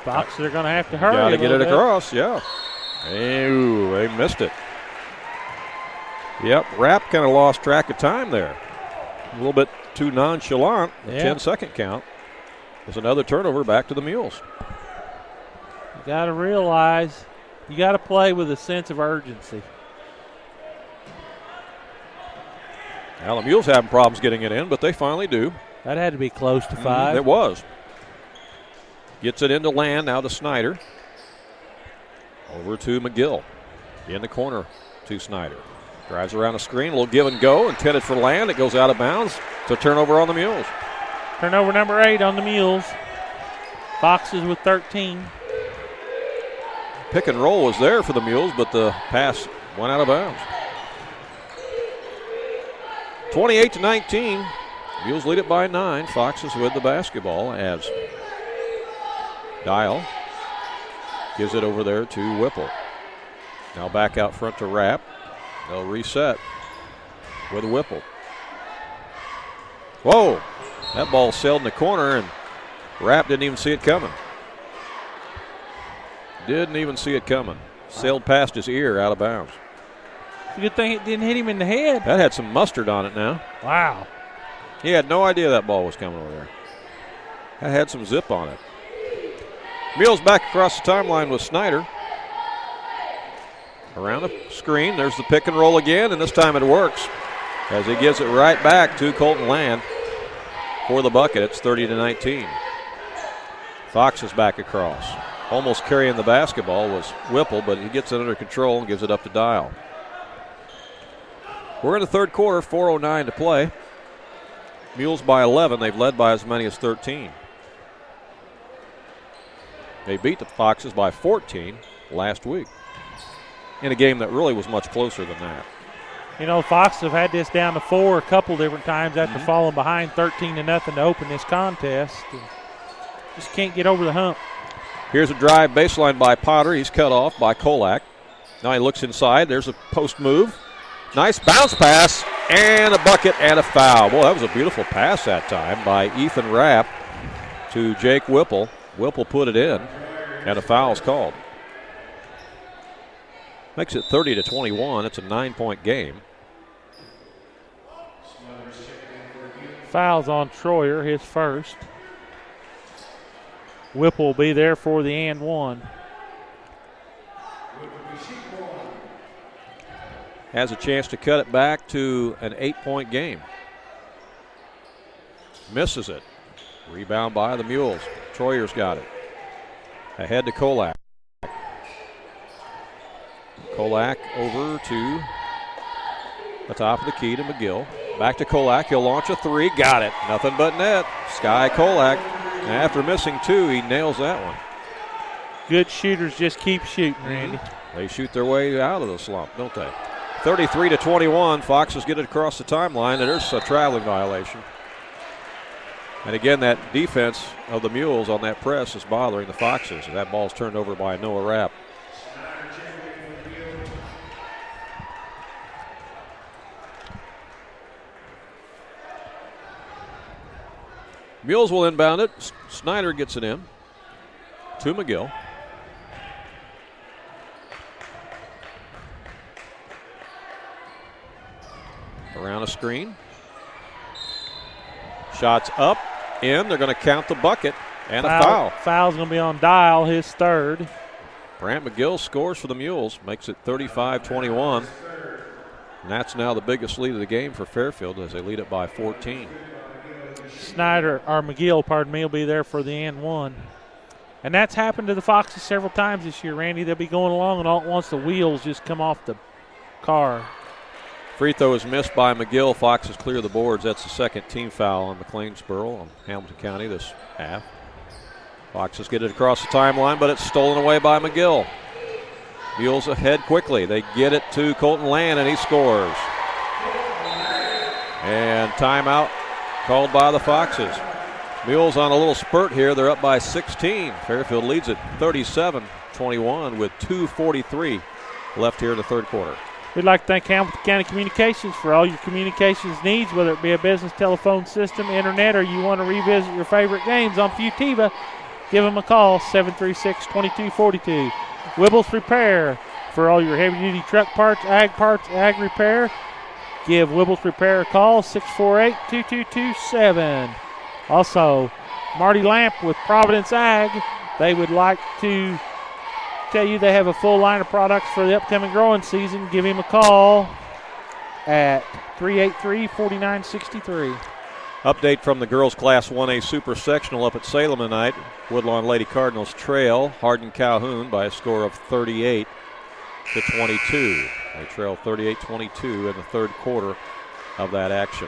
Foxes are going to have to hurry. Got to get it across, yeah. Ooh, they missed it. Yep, Rapp kind of lost track of time there. A little bit too nonchalant. The 10-second count. There's another turnover back to the Mules. You got to realize you got to play with a sense of urgency. Now the Mules having problems getting it in, but they finally do. That had to be close to 5. It was. Gets it into Land, now to Snyder. Over to McGill. In the corner to Snyder. Drives around the screen, a little give and go, intended for Land. It goes out of bounds. It's a turnover on the Mules. Turnover number 8 on the Mules. Foxes with 13. Pick and roll was there for the Mules, but the pass went out of bounds. 28-19. Mules lead it by 9. Foxes with the basketball as Dial gives it over there to Whipple. Now back out front to Rapp. They'll reset with Whipple. Whoa! That ball sailed in the corner, and Rapp didn't even see it coming. Didn't even see it coming. Sailed past his ear, out of bounds. Good thing it didn't hit him in the head. That had some mustard on it now. Wow. He had no idea that ball was coming over there. That had some zip on it. Mules back across the timeline with Snyder. Around the screen, there's the pick and roll again, and this time it works as he gives it right back to Colton Land for the bucket. It's 30-19. Fox is back across. Almost carrying the basketball was Whipple, but he gets it under control and gives it up to Dial. We're in the third quarter, 4:09 to play. Mules by 11. They've led by as many as 13. They beat the Foxes by 14 last week in a game that really was much closer than that. You know, Foxes have had this down to 4 a couple different times after falling behind 13-0 to open this contest. Just can't get over the hump. Here's a drive baseline by Potter. He's cut off by Kolak. Now he looks inside. There's a post move. Nice bounce pass and a bucket and a foul. Boy, that was a beautiful pass that time by Ethan Rapp to Jake Whipple. Whipple put it in, and a foul is called. Makes it 30-21. It's a 9-point game. Fouls on Troyer, his first. Whipple will be there for the and one. Has a chance to cut it back to an 8-point game. Misses it. Rebound by the Mules. Troyer's got it. Ahead to Kolak. Kolak over to the top of the key to McGill. Back to Kolak. He'll launch a three. Got it. Nothing but net. Sky Kolak. After missing 2, he nails that one. Good shooters just keep shooting, Randy. They shoot their way out of the slump, don't they? 33-21. Foxes get it across the timeline, and there's a traveling violation. And again, that defense of the Mules on that press is bothering the Foxes. That ball's turned over by Noah Rapp. Mules will inbound it. Snyder gets it in to McGill. Around a screen. Shots up, in. They're going to count the bucket. And a foul. Foul's going to be on Dial, his third. Brant McGill scores for the Mules, makes it 35-21. And that's now the biggest lead of the game for Fairfield as they lead it by 14. McGill, will be there for the and one. And that's happened to the Foxes several times this year, Randy. They'll be going along, and all at once the wheels just come off the car. Free throw is missed by McGill. Foxes clear the boards. That's the second team foul on McLeansboro on Hamilton County this half. Foxes get it across the timeline, but it's stolen away by McGill. Mules ahead quickly. They get it to Colton Land, and he scores. And timeout called by the Foxes. Mules on a little spurt here. They're up by 16. Fairfield leads it 37-21 with 2:43 left here in the third quarter. We'd like to thank Hamilton County Communications for all your communications needs, whether it be a business telephone system, internet, or you want to revisit your favorite games on Futiva. Give them a call, 736-2242. Wibbles Repair for all your heavy-duty truck parts, ag repair. Give Wibbles Repair a call, 648-2227. Also, Marty Lamp with Providence Ag. They would like to tell you they have a full line of products for the upcoming growing season. Give him a call at 383-4963. Update from the girls Class 1A Super Sectional up at Salem tonight. Woodlawn Lady Cardinals trail Hardin Calhoun by a score of 38-22. They trail 38-22 in the third quarter of that action.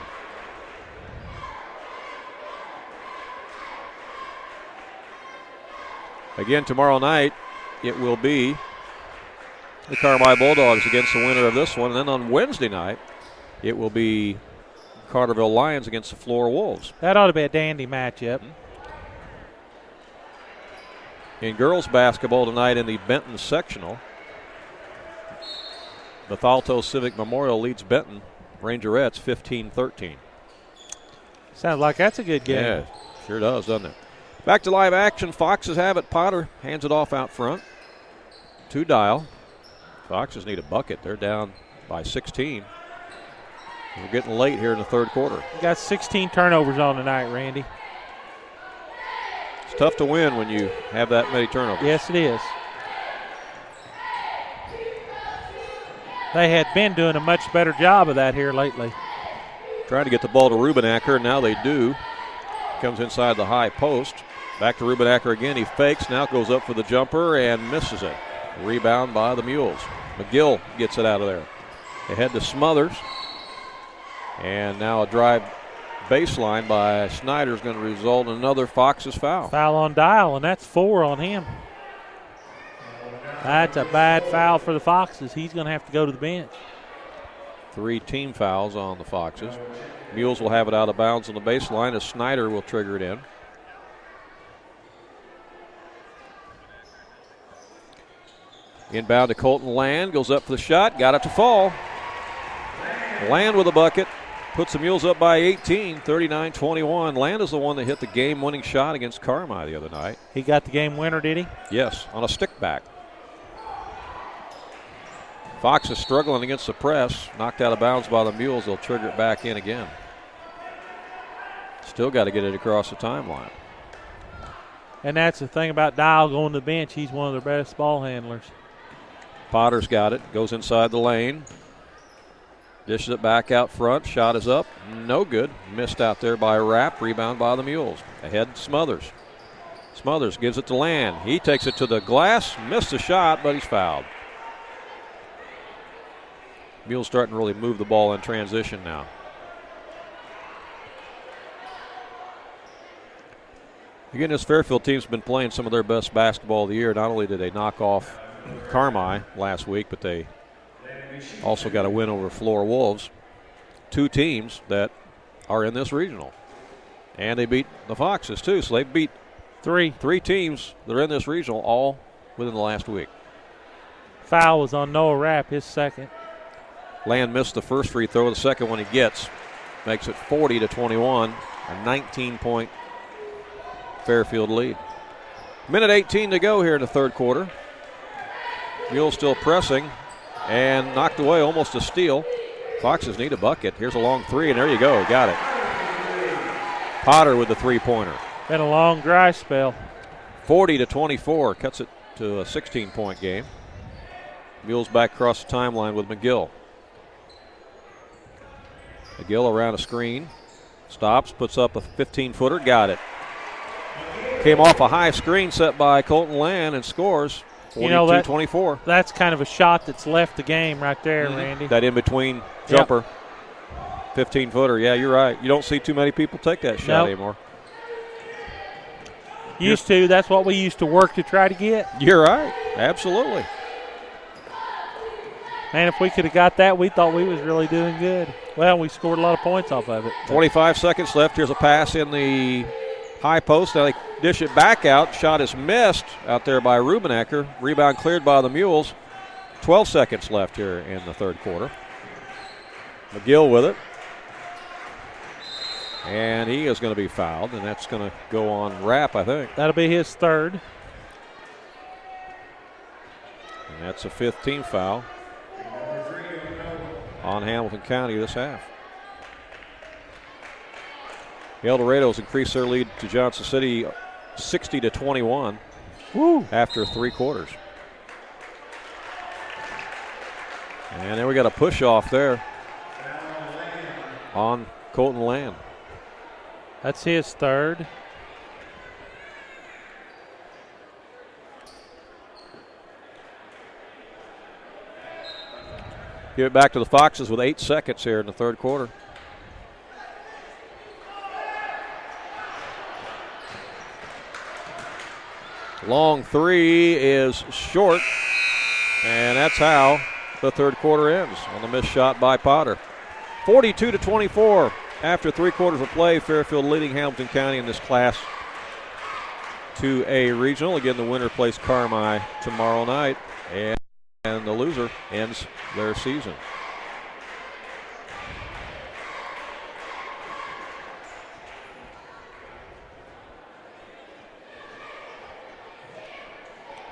Again, tomorrow night, it will be the Carmi Bulldogs against the winner of this one. And then on Wednesday night, it will be Carterville Lions against the Flora Wolves. That ought to be a dandy matchup. In girls basketball tonight in the Benton sectional, Bethalto Civic Memorial leads Benton Rangerettes 15-13. Sounds like that's a good game. Yeah, sure does, doesn't it? Back to live action. Foxes have it. Potter hands it off out front to Dial. Foxes need a bucket. They're down by 16. We're getting late here in the third quarter. We got 16 turnovers on tonight, Randy. It's tough to win when you have that many turnovers. Yes, it is. They had been doing a much better job of that here lately. Trying to get the ball to Rubenacker. Now they do. Comes inside the high post. Back to Rubenacker again. He fakes. Now goes up for the jumper and misses it. Rebound by the Mules. McGill gets it out of there. They head to Smothers. And now a drive baseline by Snyder is going to result in another Fox's foul. Foul on Dial, and that's 4 on him. That's a bad foul for the Foxes. He's going to have to go to the bench. 3 team fouls on the Foxes. Mules will have it out of bounds on the baseline as Snyder will trigger it in. Inbound to Colton Land. Goes up for the shot. Got it to fall. Land with a bucket. Puts the Mules up by 18, 39-21. Land is the one that hit the game-winning shot against Carmi the other night. He got the game winner, did he? Yes, on a stick back. Fox is struggling against the press. Knocked out of bounds by the Mules. They'll trigger it back in again. Still got to get it across the timeline. And that's the thing about Dial going to the bench. He's one of their best ball handlers. Potter's got it. Goes inside the lane. Dishes it back out front. Shot is up. No good. Missed out there by Rapp. Rebound by the Mules. Ahead Smothers. Smothers gives it to Land. He takes it to the glass. Missed the shot, but he's fouled. Mules starting to really move the ball in transition now. Again, this Fairfield team's been playing some of their best basketball of the year. Not only did they knock off Carmi last week, but they also got a win over Flora Wolves. 2 teams that are in this regional. And they beat the Foxes, too. So they beat three teams that are in this regional all within the last week. Foul was on Noah Rapp, his second. Land missed the first free throw. The second one he gets makes it 40-21, a 19-point Fairfield lead. Minute 18 to go here in the third quarter. Mules still pressing and knocked away, almost a steal. Foxes need a bucket. Here's a long three, and there you go. Got it. Potter with the three-pointer. Been a long dry spell. 40-24, cuts it to a 16-point game. Mules back across the timeline with McGill. McGill around a screen. Stops, puts up a 15-footer, got it. Came off a high screen set by Colton Land and scores 42-24. That's kind of a shot that's left the game right there, Randy. That in-between jumper. 15-footer, yeah, you're right. You don't see too many people take that shot anymore. Used to. That's what we used to work to try to get. You're right. Absolutely. Man, if we could have got that, we thought we was really doing good. Well, we scored a lot of points off of it. 25 seconds left. Here's a pass in the high post. Now they dish it back out. Shot is missed out there by Rubenacker. Rebound cleared by the Mules. 12 seconds left here in the third quarter. McGill with it. And he is going to be fouled, and that's going to go on Rapp, I think. That'll be his third. And that's a 15th foul on Hamilton County this half. The El Dorados increased their lead to Johnson City 60-21 after 3 quarters. And then we got a push off there on Colton Land. That's his third. Give it back to the Foxes with 8 seconds here in the third quarter. Long three is short, and that's how the third quarter ends on the missed shot by Potter. 42-24 after 3 quarters of play. Fairfield leading Hamilton County in this Class 2A regional. Again, the winner plays Carmi tomorrow night, and the loser ends their season.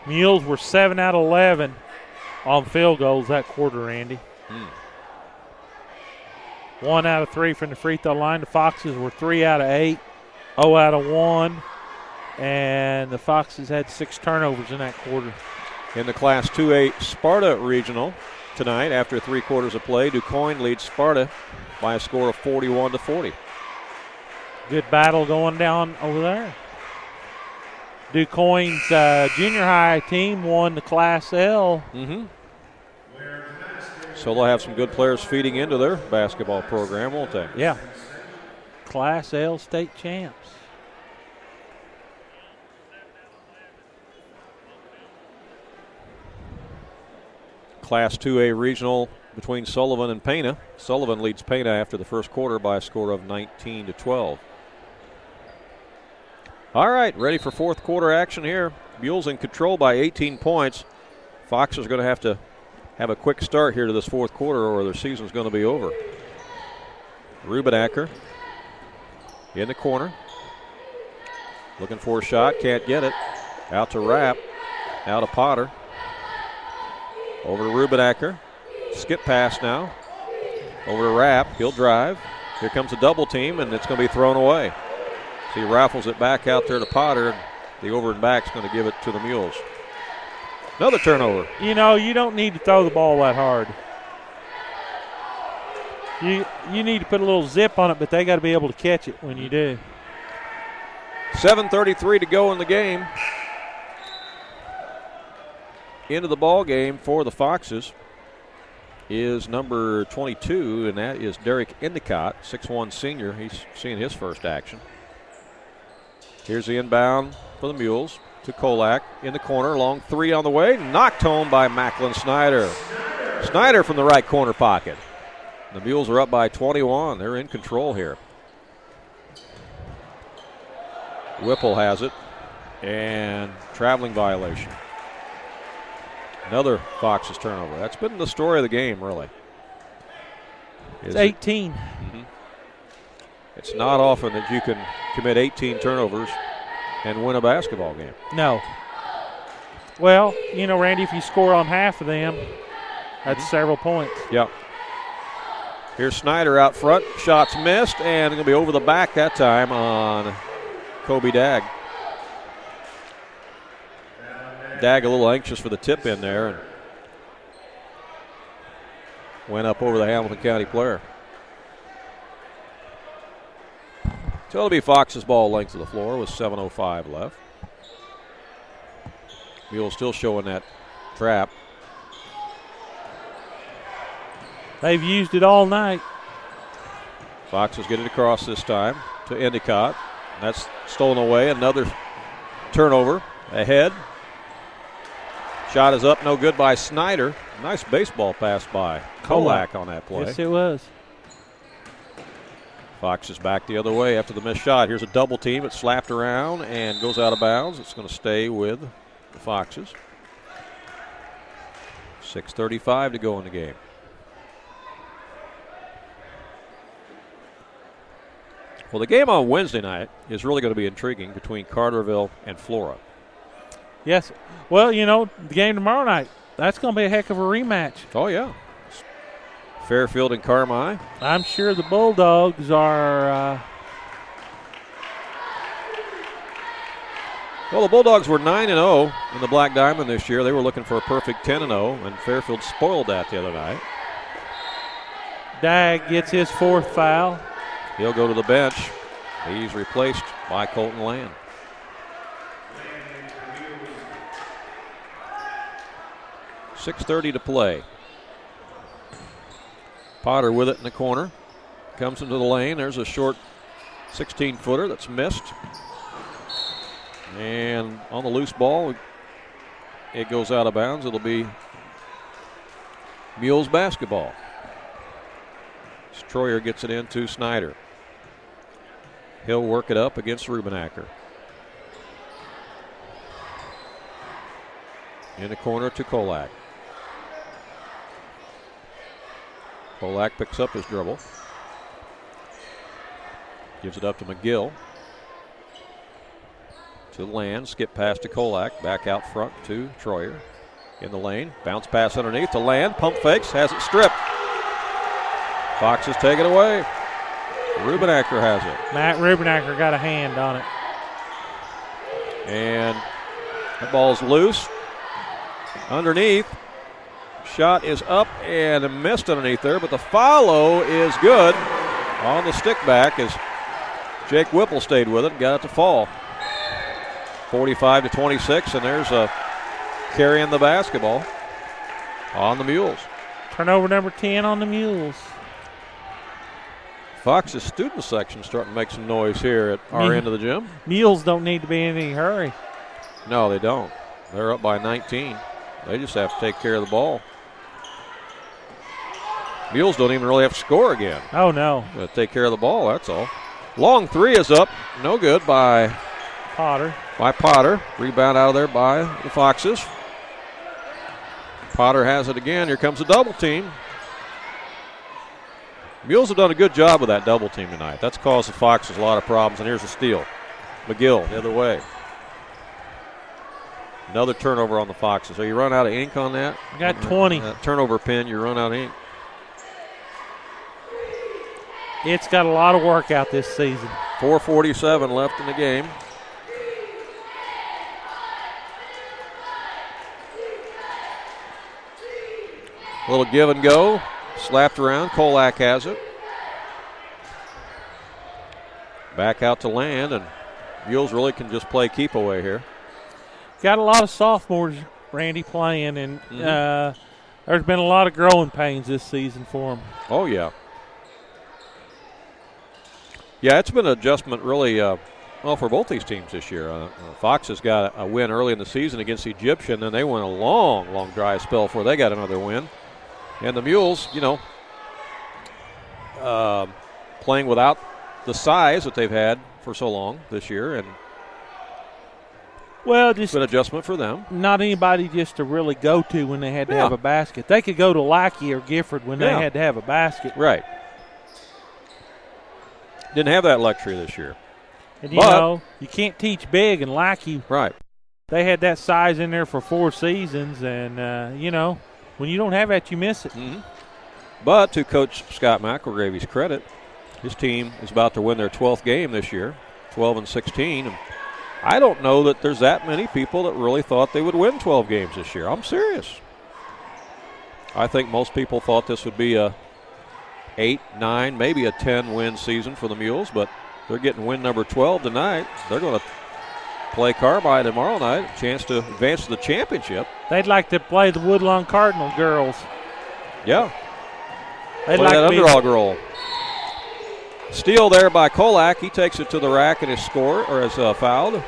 Mules were 7 out of 11 on field goals that quarter, Andy. 1 out of 3 from the free throw line. The Foxes were 3 out of 8, 0 out of 1, and the Foxes had 6 turnovers in that quarter. In the Class 2A Sparta Regional tonight, after 3 quarters of play, DuQuoin leads Sparta by a score of 41-40. Good battle going down over there. DuQuoin's junior high team won the Class L. So they'll have some good players feeding into their basketball program, won't they? Yeah. Class L state champs. Class 2A regional between Sullivan and Pena. Sullivan leads Pena after the first quarter by a score of 19-12. All right, ready for fourth quarter action here. Mules in control by 18 points. Foxes are going to have a quick start here to this fourth quarter or their season's going to be over. Rubenacker in the corner. Looking for a shot, can't get it. Out to Rapp, out to Potter. Over to Rubenacker. Skip pass now. Over to Rapp, he'll drive. Here comes a double team, and it's going to be thrown away. So he raffles it back out there to Potter, and the over and back's going to give it to the Mules. Another turnover. You know, you don't need to throw the ball that hard. You need to put a little zip on it, but they got to be able to catch it when you do. 7:33 to go in the game. Into the ball game for the Foxes is number 22, and that is Derek Endicott, 6'1 senior. He's seeing his first action. Here's the inbound for the Mules to Kolak in the corner. Long three on the way. Knocked home by Macklin Snyder. Snyder from the right corner pocket. The Mules are up by 21. They're in control here. Whipple has it. And traveling violation. Another Foxes turnover. That's been the story of the game, really. It's 18. It's not often that you can commit 18 turnovers and win a basketball game. No. Well, you know, Randy, if you score on half of them, that's several points. Yep. Here's Snyder out front. Shots missed, and going to be over the back that time on Kobe Dagg. Dagg a little anxious for the tip in there and went up over the Hamilton County player. So it'll be Fox's ball length of the floor with 7:05 left. Mules still showing that trap. They've used it all night. Foxes get it across this time to Endicott. That's stolen away. Another turnover ahead. Shot is up, no good by Snyder. Nice baseball pass by Kolak on that play. Yes, it was. Fox is back the other way after the missed shot. Here's a double team. It's slapped around and goes out of bounds. It's going to stay with the Foxes. 6:35 to go in the game. Well, the game on Wednesday night is really going to be intriguing between Carterville and Flora. Yes. Well, the game tomorrow night, that's going to be a heck of a rematch. Oh, yeah. Fairfield and Carmi. I'm sure the Bulldogs are. Well, the Bulldogs were 9-0 in the Black Diamond this year. They were looking for a perfect 10-0, and Fairfield spoiled that the other night. Dagg gets his fourth foul. He'll go to the bench. He's replaced by Colton Land. .6:30 to play. Potter with it in the corner. Comes into the lane. There's a short 16-footer that's missed. And on the loose ball, it goes out of bounds. It'll be Mules basketball. Troyer gets it into Snyder. He'll work it up against Rubenacker. In the corner to Kolak. Kolak picks up his dribble. Gives it up to McGill. To Land, skip pass to Kolak. Back out front to Troyer. In the lane, bounce pass underneath to Land. Pump fakes, has it stripped. Foxes take it away. Rubenacker has it. Matt Rubenacker got a hand on it. And the ball's loose. Underneath. Shot is up and missed underneath there, but the follow is good on the stick back as Jake Whipple stayed with it and got it to fall. 45-26, and there's a carrying the basketball on the Mules. Turnover number 10 on the Mules. Fox's student section starting to make some noise here at our end of the gym. Mules don't need to be in any hurry. No, they don't. They're up by 19. They just have to take care of the ball. Mules don't even really have to score again. Oh, no. Take care of the ball, that's all. Long three is up. No good by Potter. Rebound out of there by the Foxes. Potter has it again. Here comes a double team. Mules have done a good job with that double team tonight. That's caused the Foxes a lot of problems, and here's a steal. McGill the other way. Another turnover on the Foxes. So you run out of ink on that? I got 20. Turnover pin, you run out of ink. It's got a lot of work out this season. 4:47 left in the game. A little give and go. Slapped around. Kolak has it. Back out to Land, and Mules really can just play keep away here. Got a lot of sophomores, Randy, playing, and there's been a lot of growing pains this season for them. Oh, yeah. Yeah, it's been an adjustment really, for both these teams this year. Fox has got a win early in the season against Egyptian, and they went a long, long dry spell before they got another win. And the Mules, playing without the size that they've had for so long this year, and it's an adjustment for them. Not anybody just to really go to when they had to have a basket. They could go to Lackey or Gifford when they had to have a basket. Right. Didn't have that luxury this year. And you can't teach big, and Lackey. Right. They had that size in there for 4 seasons, and when you don't have that, you miss it. Mm-hmm. But to Coach Scott McElgravy's credit, his team is about to win their 12th game this year. 12-16. I don't know that there's that many people that really thought they would win 12 games this year. I'm serious. I think most people thought this would be a 8, 9, maybe a 10-win season for the Mules, but they're getting win number 12 tonight. They're going to play Carmi tomorrow night, a chance to advance to the championship. They'd like to play the Woodlawn Cardinal girls. Yeah. They'd play like that to underdog role. Steal there by Kolak. He takes it to the rack and is scored, or is fouled.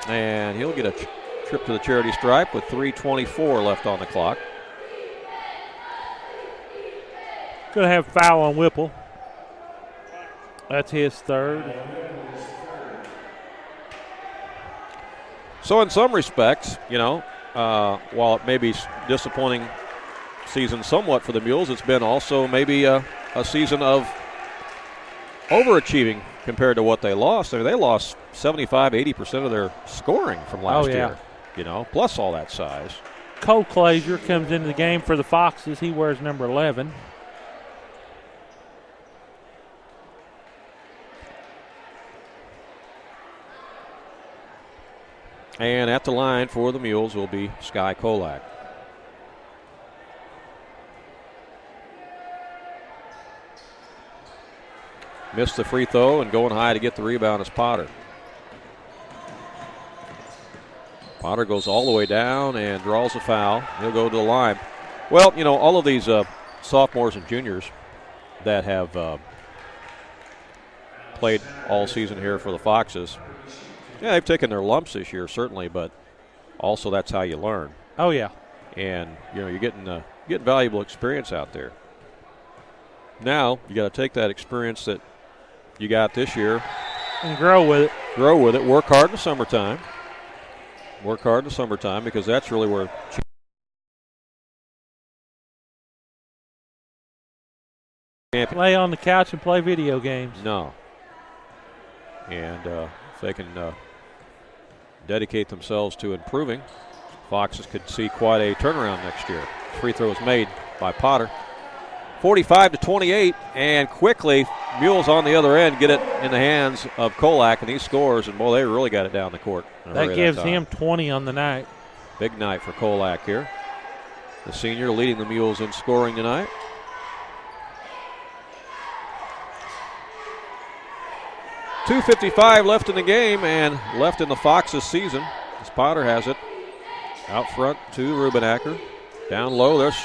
And he'll get a trip to the charity stripe with 3:24 left on the clock. Going to have foul on Whipple. That's his third. So in some respects, while it may be disappointing season somewhat for the Mules, it's been also maybe a season of overachieving compared to what they lost. I mean, they lost 75-80% of their scoring from last year, plus all that size. Cole Clazier comes into the game for the Foxes. He wears number 11. And at the line for the Mules will be Sky Kolak. Missed the free throw, and going high to get the rebound is Potter. Potter goes all the way down and draws a foul. He'll go to the line. Well, all of these sophomores and juniors that have played all season here for the Foxes, they've taken their lumps this year, certainly, but also that's how you learn. Oh, yeah. And, you're getting valuable experience out there. Now, you got to take that experience that you got this year and grow with it. Work hard in the summertime. Because that's really where play on the couch and play video games. No. And if they can dedicate themselves to improving, Foxes could see quite a turnaround next year. Free throw is made by Potter. 45-28, and quickly Mules on the other end get it in the hands of Kolak, and he scores, and boy, they really got it down the court. That gives him 20 on the night. Big night for Kolak here. The senior leading the Mules in scoring tonight. .255 left in the game and left in the Foxes season as Potter has it. Out front to Rubenacker. Down low, there's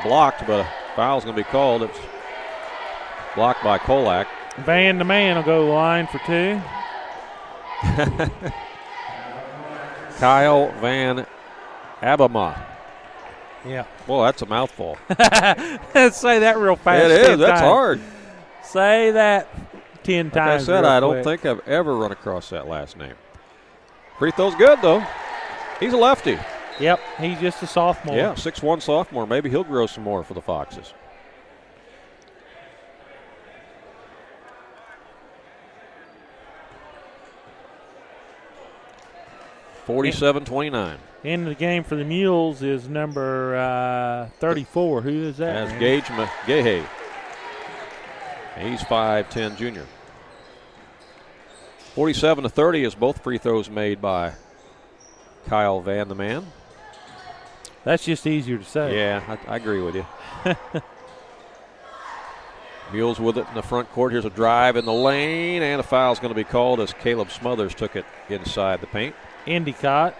blocked, but a foul's going to be called. It's blocked by Kolak. Van the man will go line for two. Kyle Van Abema. Yeah. Well, that's a mouthful. Say that real fast. It is. That's hard. Say that 10 times. Like I said, I don't think I've ever run across that last name. Free throw's good, though. He's a lefty. Yep, he's just a sophomore. Yeah, 6'1" sophomore. Maybe he'll grow some more for the Foxes. .47-29. In the game for the Mules is number 34. Who is that? That's Gage McGahey. He's 5'10" junior. 47-30 is both free throws made by Kyle Van the Man. That's just easier to say. Yeah, I agree with you. Mules with it in the front court. Here's a drive in the lane, and a foul is going to be called as Caleb Smothers took it inside the paint. Endicott.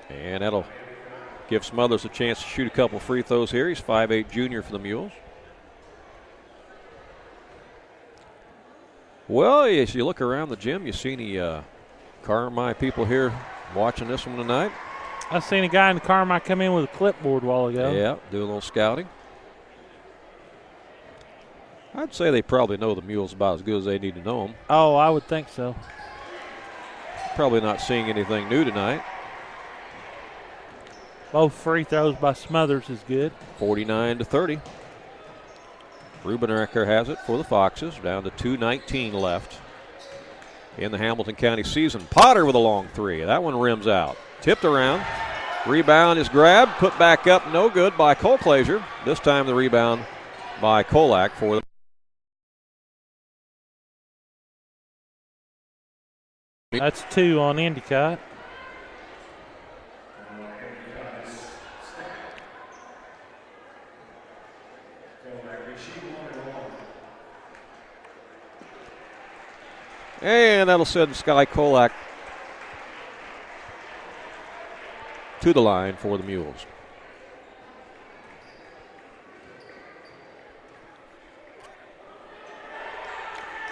And that'll give Smothers a chance to shoot a couple free throws here. He's 5'8" junior for the Mules. Well, as you look around the gym, you see any Carmi people here watching this one tonight? I seen a guy in the Carmi come in with a clipboard a while ago. Yeah, doing a little scouting. I'd say they probably know the Mules about as good as they need to know them. Oh, I would think so. Probably not seeing anything new tonight. Both free throws by Smothers is good. 49-30. Rubenacker has it for the Foxes. Down to 2:19 left in the Hamilton County season. Potter with a long three. That one rims out. Tipped around. Rebound is grabbed. Put back up. No good by Cole Clazier. This time the rebound by Kolak for the. That's 2 on Endicott. And that'll send Sky Kolak to the line for the Mules.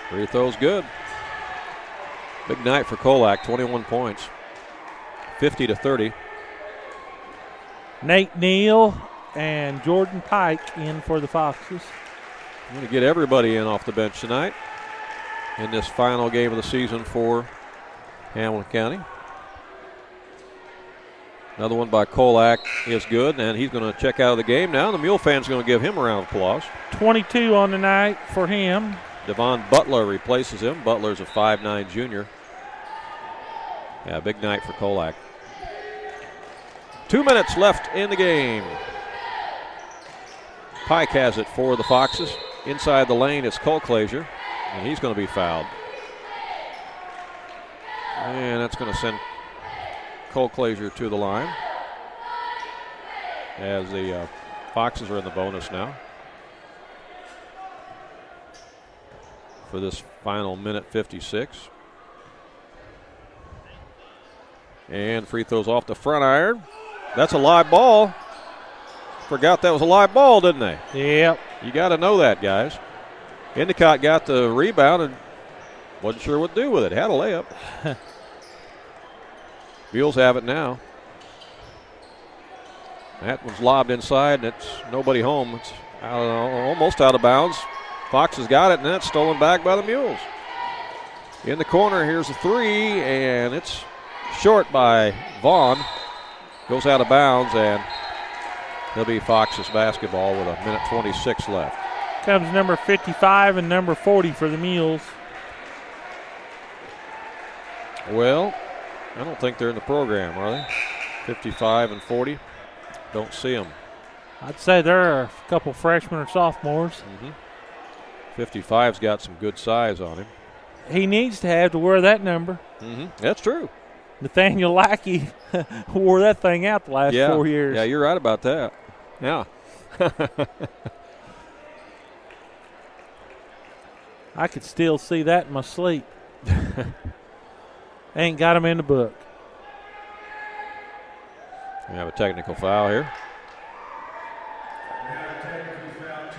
Free throw's good. Big night for Kolak, 21 points, 50-30. Nate Neal and Jordan Pike in for the Foxes. I'm going to get everybody in off the bench tonight in this final game of the season for Hamilton County. Another one by Kolak is good, and he's going to check out of the game now. The Mule fans are going to give him a round of applause. 22 on the night for him. Devon Butler replaces him. Butler's a 5'9" junior. Yeah, big night for Kolak. 2 minutes left in the game. Pike has it for the Foxes. Inside the lane, it's Colclazier, and he's going to be fouled. And that's going to send Colclazier to the line as the Foxes are in the bonus now for this final minute 56. And free throws off the front iron. That's a live ball. Forgot that was a live ball, didn't they? Yep. You got to know that, guys. Endicott got the rebound and wasn't sure what to do with it. Had a layup. Mules have it now. That one's lobbed inside, and it's nobody home. It's almost out of bounds. Fox has got it, and that's stolen back by the Mules. In the corner, here's a three, and it's short by Vaughn. Goes out of bounds, and it'll be Fox's basketball with a minute 26 left. Comes number 55 and number 40 for the Mules. Well, I don't think they're in the program, are they? 55 and 40. Don't see them. I'd say there are a couple freshmen or sophomores. 55's got some good size on him. He needs to have to wear that number. That's true. Nathaniel Lackey wore that thing out the last 4 years. Yeah, you're right about that. Yeah. I could still see that in my sleep. Ain't got him in the book. We have a technical foul here.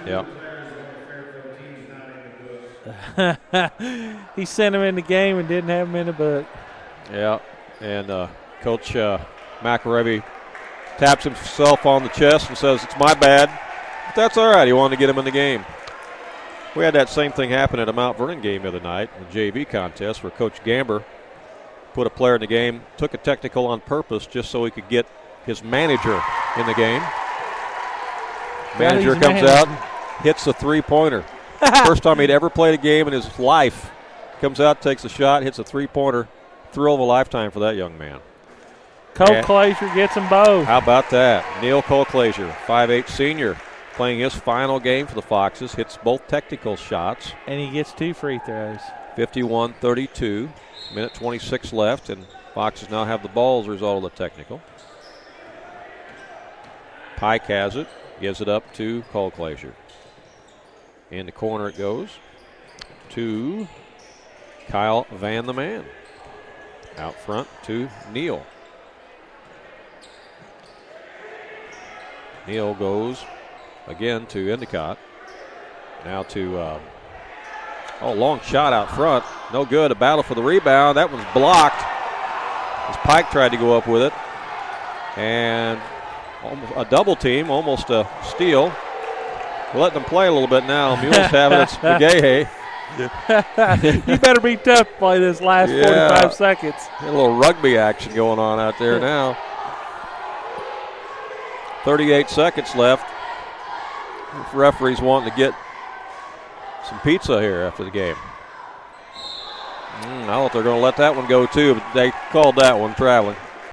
Yep. He sent him in the game and didn't have him in the book. Yeah, and Coach McArevy taps himself on the chest and says, "It's my bad." But that's all right. He wanted to get him in the game. We had that same thing happen at a Mount Vernon game the other night, the JV contest, where Coach Gamber put a player in the game, took a technical on purpose just so he could get his manager in the game. Manager comes out, hits a three-pointer. First time he'd ever played a game in his life. Comes out, takes a shot, hits a three-pointer. Thrill of a lifetime for that young man. Colclazier gets them both. How about that? Neil Colclazier, 5'8" senior, playing his final game for the Foxes, hits both technical shots. And he gets 2 free throws. 51-32, minute 26 left, and Foxes now have the ball as a result of the technical. Pike has it, gives it up to Colclazier. In the corner it goes to Kyle Van the Man. Out front to Neal. Neal goes again to Endicott. Now to, long shot out front. No good. A battle for the rebound. That one's blocked as Pike tried to go up with it. And almost a double team, almost a steal. We're letting them play a little bit now. Mules have it. It's McGahey. You better be tough to play this last 45 seconds. A little rugby action going on out there now. 38 seconds left. The referee's wanting to get some pizza here after the game. I don't know if they're going to let that one go too, but they called that one traveling.